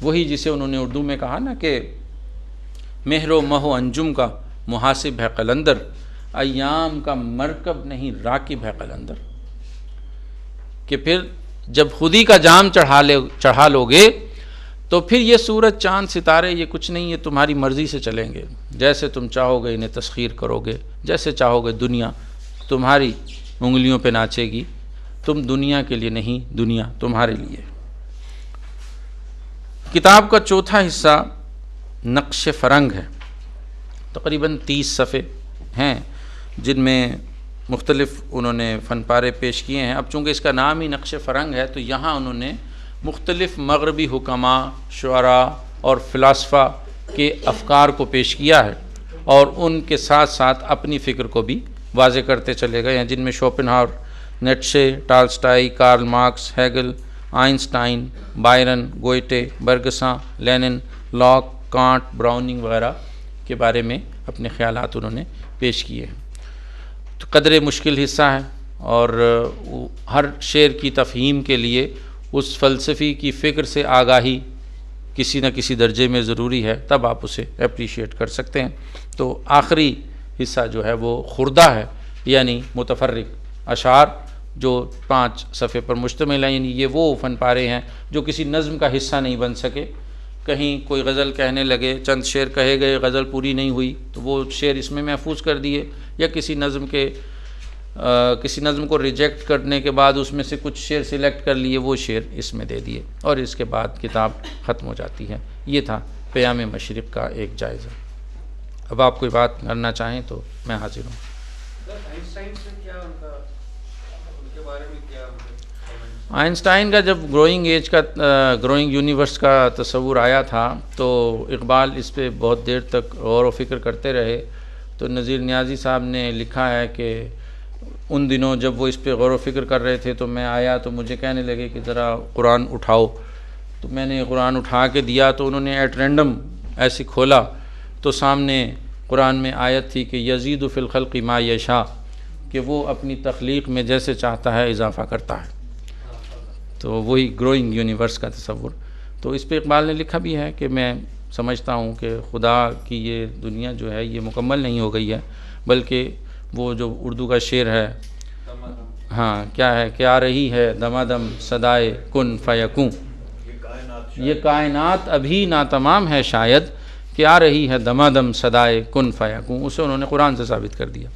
وہی جسے انہوں نے اردو میں کہا نا کہ مہر و مہ و انجم کا محاسب ہے قلندر، ایام کا مرکب نہیں راکب ہے قلندر، کہ پھر جب خودی کا جام چڑھا لوگے تو پھر یہ سورج چاند ستارے یہ کچھ نہیں، یہ تمہاری مرضی سے چلیں گے، جیسے تم چاہو گے انہیں تسخیر کرو گے، جیسے چاہو گے دنیا تمہاری انگلیوں پہ ناچے گی، تم دنیا کے لیے نہیں، دنیا تمہارے لیے۔ کتاب کا چوتھا حصہ نقش فرنگ ہے، تقریباً 30 صفحے ہیں جن میں مختلف انہوں نے فن پارے پیش کیے ہیں۔ اب چونکہ اس کا نام ہی نقش فرنگ ہے تو یہاں انہوں نے مختلف مغربی حکماء، شعراء اور فلاسفہ کے افکار کو پیش کیا ہے اور ان کے ساتھ ساتھ اپنی فکر کو بھی واضح کرتے چلے گئے ہیں، جن میں Schopenhauer, Nietzsche, Tolstoy, Karl Marx, Hegel Einstein, Byron, Goethe, Bergson, Lenin, Locke, Kant, Browning وغیرہ کے بارے میں اپنے خیالات انہوں نے پیش کیے ہیں۔ تو قدرے مشکل حصہ ہے، اور ہر شعر کی تفہیم کے لیے اس فلسفی کی فکر سے آگاہی کسی نہ کسی درجے میں ضروری ہے، تب آپ اسے اپریشیٹ کر سکتے ہیں۔ تو آخری حصہ جو ہے وہ خردہ ہے، یعنی متفرق اشعار جو 5 صفحے پر مشتمل ہیں، یعنی یہ وہ فن پارے ہیں جو کسی نظم کا حصہ نہیں بن سکے۔ کہیں کوئی غزل کہنے لگے، چند شعر کہے گئے، غزل پوری نہیں ہوئی تو وہ شعر اس میں محفوظ کر دیے، یا کسی نظم کو ریجیکٹ کرنے کے بعد اس میں سے کچھ شعر سلیکٹ کر لیے، وہ شعر اس میں دے دیے، اور اس کے بعد کتاب ختم ہو جاتی ہے۔ یہ تھا پیام مشرق کا ایک جائزہ۔ اب آپ کوئی بات کرنا چاہیں تو میں حاضر ہوں۔ آئنسٹائن کا جب گروئنگ یونیورس کا تصور آیا تھا تو اقبال اس پہ بہت دیر تک غور و فکر کرتے رہے۔ تو نذیر نیازی صاحب نے لکھا ہے کہ ان دنوں جب وہ اس پہ غور و فکر کر رہے تھے تو میں آیا تو مجھے کہنے لگے کہ ذرا قرآن اٹھاؤ، تو میں نے قرآن اٹھا کے دیا تو انہوں نے ایٹ رینڈم ایسے کھولا تو سامنے قرآن میں آیت تھی کہ یزید فی الخلق ما یشاء، کہ وہ اپنی تخلیق میں جیسے چاہتا ہے اضافہ کرتا ہے۔ تو وہی گروئنگ یونیورس کا تصور۔ تو اس پہ اقبال نے لکھا بھی ہے کہ میں سمجھتا ہوں کہ خدا کی یہ دنیا جو ہے یہ مکمل نہیں ہو گئی ہے، بلکہ وہ جو اردو کا شعر ہے، ہاں کیا ہے کہ آ رہی ہے دمادم صدائے کن فیکون، یہ کائنات ابھی ناتمام ہے شاید کہ آ رہی ہے دمادم صدائے کن فیکون، اسے انہوں نے قرآن سے ثابت کر دیا۔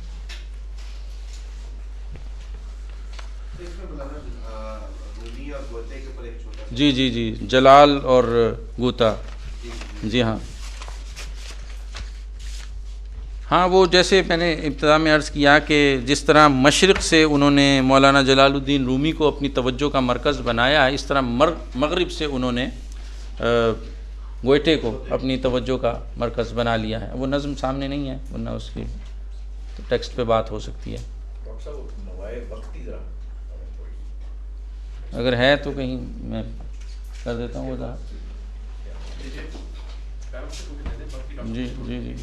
جی جی جی، جلال اور گوتا، جی ہاں ہاں، وہ جیسے میں نے ابتدا میں عرض کیا کہ جس طرح مشرق سے انہوں نے مولانا جلال الدین رومی کو اپنی توجہ کا مرکز بنایا ہے، اس طرح مغرب سے انہوں نے گوئٹے کو اپنی توجہ کا مرکز بنا لیا ہے۔ وہ نظم سامنے نہیں ہے، ورنہ اس کی ٹیکسٹ پہ بات ہو سکتی ہے، اگر ہے تو کہیں میں کر دیتا ہوں وضاحت۔ جی جی جی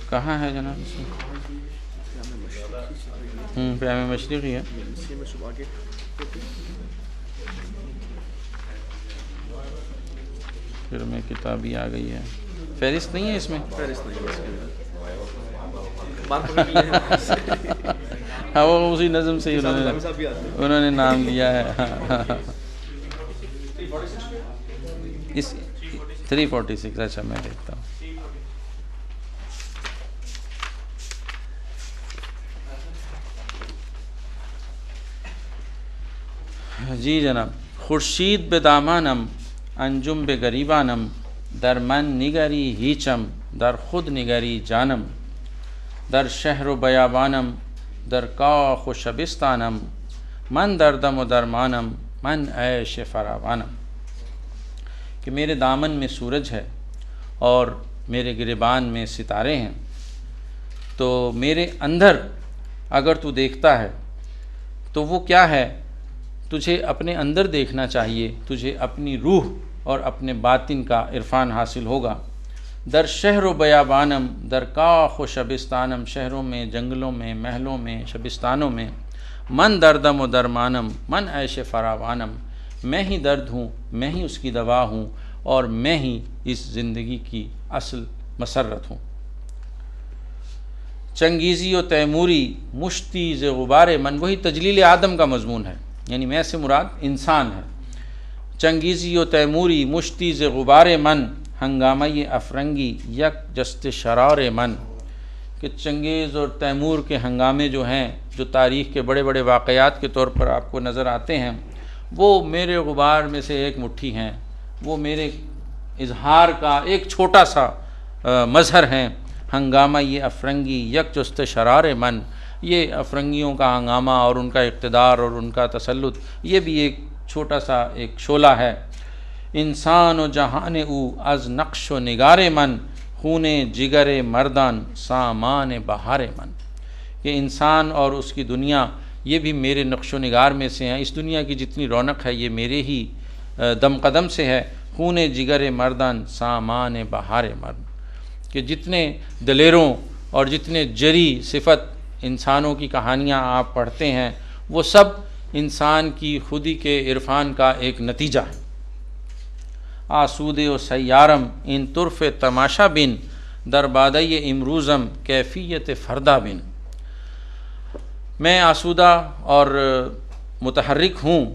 کہاں ہے جناب اس میں؟ پیام مشرق ہی ہے۔ پھر میں کتاب ہی آ گئی ہے، فہرست نہیں ہے اس میں، فہرست نہیں ہے۔ ہاں وہ اسی نظم سے ہی انہوں نے نام لیا ہے۔ اس 346، اچھا میں دیکھتا ہوں۔ جی جناب، خورشید به دامانم انجم به گریبانم، در من نگری هیچم در خود نگری جانم، در شهر و بیابانم در کاخ و شبستانم، من دردم و درمانم من عیش فراوانم، کہ میرے دامن میں سورج ہے اور میرے گریبان میں ستارے ہیں، تو میرے اندر اگر تو دیکھتا ہے تو وہ کیا ہے، تجھے اپنے اندر دیکھنا چاہیے، تجھے اپنی روح اور اپنے باطن کا عرفان حاصل ہوگا۔ در شہر و بیابانم در کاخ و شبستانم، شہروں میں، جنگلوں میں، محلوں میں، شبستانوں میں، من دردم و درمانم من عیش فراوانم، میں ہی درد ہوں، میں ہی اس کی دوا ہوں، اور میں ہی اس زندگی کی اصل مسرت ہوں۔ چنگیزی و تیموری مشتی ز غبار من، وہی تجلیل آدم کا مضمون ہے، یعنی میں سے مراد انسان ہے۔ چنگیزی و تیموری مشتی ز غبار من، ہنگامہ افرنگی یک جست شرار من، کہ چنگیز اور تیمور کے ہنگامے جو ہیں، جو تاریخ کے بڑے بڑے واقعات کے طور پر آپ کو نظر آتے ہیں، وہ میرے غبار میں سے ایک مٹھی ہیں، وہ میرے اظہار کا ایک چھوٹا سا مظہر ہیں۔ ہنگامہ یہ افرنگی یک جست شرار من، یہ افرنگیوں کا ہنگامہ اور ان کا اقتدار اور ان کا تسلط، یہ بھی ایک چھوٹا سا ایک شعلہ ہے۔ انسان و جہان او از نقش و نگار من، خون جگر مردان سامان بہار من، کہ انسان اور اس کی دنیا یہ بھی میرے نقش و نگار میں سے ہیں، اس دنیا کی جتنی رونق ہے یہ میرے ہی دم قدم سے ہے۔ خون جگر مردان سامان بہار من، کہ جتنے دلیروں اور جتنے جری صفت انسانوں کی کہانیاں آپ پڑھتے ہیں وہ سب انسان کی خودی کے عرفان کا ایک نتیجہ ہے۔ آسودے و سیارم ان طرف تماشا بن دربادی امروزم کیفیت فردا بن، میں آسودہ اور متحرک ہوں،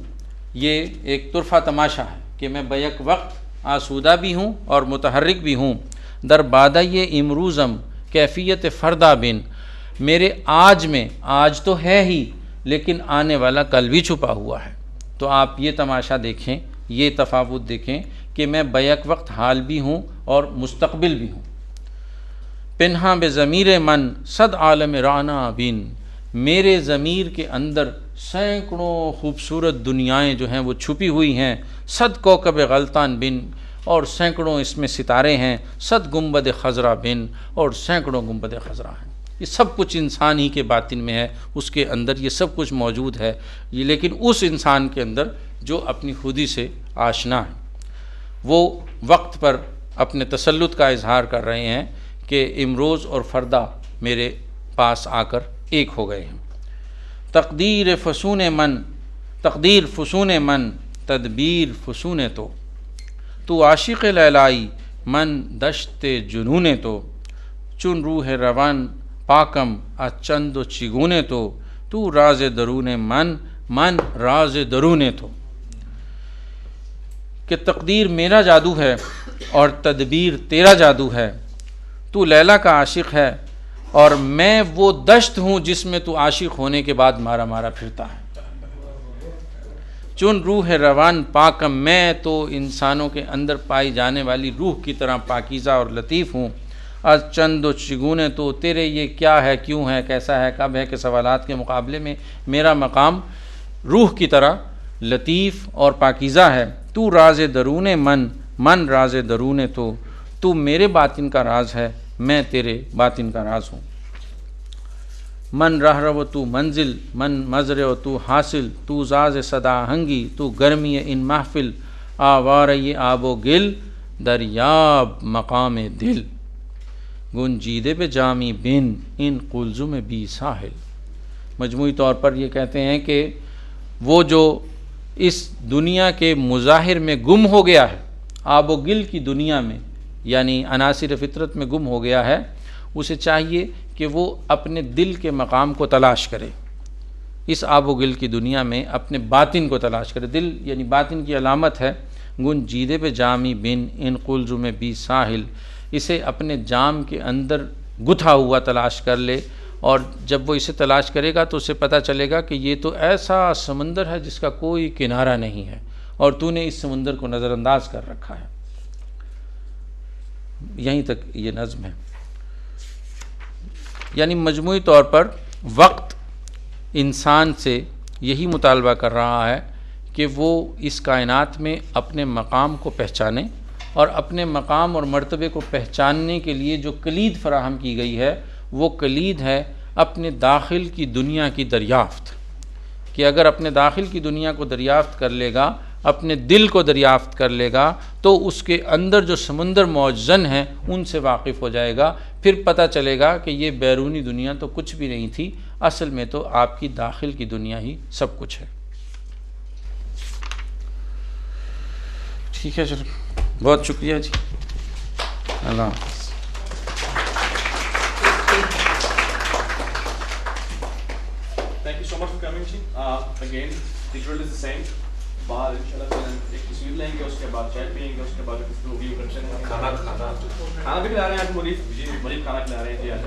یہ ایک طرفہ تماشا ہے کہ میں بیک وقت آسودہ بھی ہوں اور متحرک بھی ہوں۔ دربادی امروزم کیفیت فردا بن، میرے آج میں، آج تو ہے ہی لیکن آنے والا کل بھی چھپا ہوا ہے۔ تو آپ یہ تماشا دیکھیں، یہ تفاوت دیکھیں کہ میں بیک وقت حال بھی ہوں اور مستقبل بھی ہوں۔ پنہاں بے ضمیر من صد عالم رانا بن، میرے ضمیر کے اندر سینکڑوں خوبصورت دنیائیں جو ہیں وہ چھپی ہوئی ہیں۔ صد کوکب غلطان بن، اور سینکڑوں اس میں ستارے ہیں۔ صد گنبد خضرا بن، اور سینکڑوں گنبد خضرا ہیں۔ یہ سب کچھ انسان ہی کے باطن میں ہے، اس کے اندر یہ سب کچھ موجود ہے، یہ لیکن اس انسان کے اندر جو اپنی خودی سے آشنا ہے، وہ وقت پر اپنے تسلط کا اظہار کر رہے ہیں کہ امروز اور فردا میرے پاس آ کر ایک ہو گئے ہیں۔ تقدیر فسون من تدبیر فسون تو عاشق لیلائی من دشت جنون تو چن روح روان پاکم اچند و چگونے تو راز درون من راز درون تو، کہ تقدیر میرا جادو ہے اور تدبیر تیرا جادو ہے، تو لیلا کا عاشق ہے اور میں وہ دشت ہوں جس میں تو عاشق ہونے کے بعد مارا مارا پھرتا ہے۔ چن روح روان پاکم، میں تو انسانوں کے اندر پائی جانے والی روح کی طرح پاکیزہ اور لطیف ہوں۔ از چند و چگونے تو، تیرے یہ کیا ہے، کیوں ہے، کیسا ہے، کب ہے کے سوالات کے مقابلے میں میرا مقام روح کی طرح لطیف اور پاکیزہ ہے۔ تو راز درون من راز درون تو میرے باطن کا راز ہے، میں تیرے باطن کا راز ہوں۔ من رہ رو تو منزل، من مزر و تو حاصل، تو زاز صدا ہنگی، تو گرمی ان محفل، آوار یہ آب و گل، دریاب مقام دل، گنجیدے پہ جامی بن ان قلزم بی ساحل۔ مجموعی طور پر یہ کہتے ہیں کہ وہ جو اس دنیا کے مظاہر میں گم ہو گیا ہے، آب و گل کی دنیا میں یعنی عناصر فطرت میں گم ہو گیا ہے، اسے چاہیے کہ وہ اپنے دل کے مقام کو تلاش کرے، اس آب و گل کی دنیا میں اپنے باطن کو تلاش کرے۔ دل یعنی باطن کی علامت ہے۔ گنجیدے پہ جامی بن ان قلزم بی ساحل، اسے اپنے جام کے اندر گتھا ہوا تلاش کر لے، اور جب وہ اسے تلاش کرے گا تو اسے پتہ چلے گا کہ یہ تو ایسا سمندر ہے جس کا کوئی کنارہ نہیں ہے، اور تو نے اس سمندر کو نظر انداز کر رکھا ہے۔ یہیں تک یہ نظم ہے۔ یعنی مجموعی طور پر وقت انسان سے یہی مطالبہ کر رہا ہے کہ وہ اس کائنات میں اپنے مقام کو پہچانے، اور اپنے مقام اور مرتبے کو پہچاننے کے لیے جو کلید فراہم کی گئی ہے وہ کلید ہے اپنے داخل کی دنیا کی دریافت، کہ اگر اپنے داخل کی دنیا کو دریافت کر لے گا، اپنے دل کو دریافت کر لے گا، تو اس کے اندر جو سمندر موجزن ہیں ان سے واقف ہو جائے گا۔ پھر پتہ چلے گا کہ یہ بیرونی دنیا تو کچھ بھی نہیں تھی، اصل میں تو آپ کی داخل کی دنیا ہی سب کچھ ہے۔ ٹھیک ہے، چلو بہت شکریہ جی، اللہ حافظ۔ Thank you so much for coming G. Again, the drill is the same. باہر انشاءاللہ ایک تصویر لیں گے، اس کے بعد چائے پئیں گے، اس کے بعد ریویو کرتے ہیں۔ کھانا بھی کھلا رہے ہیں آج مریف کھانا کھلا رہے ہیں جی آج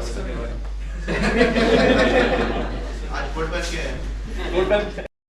فٹ بیٹ کیا ہے؟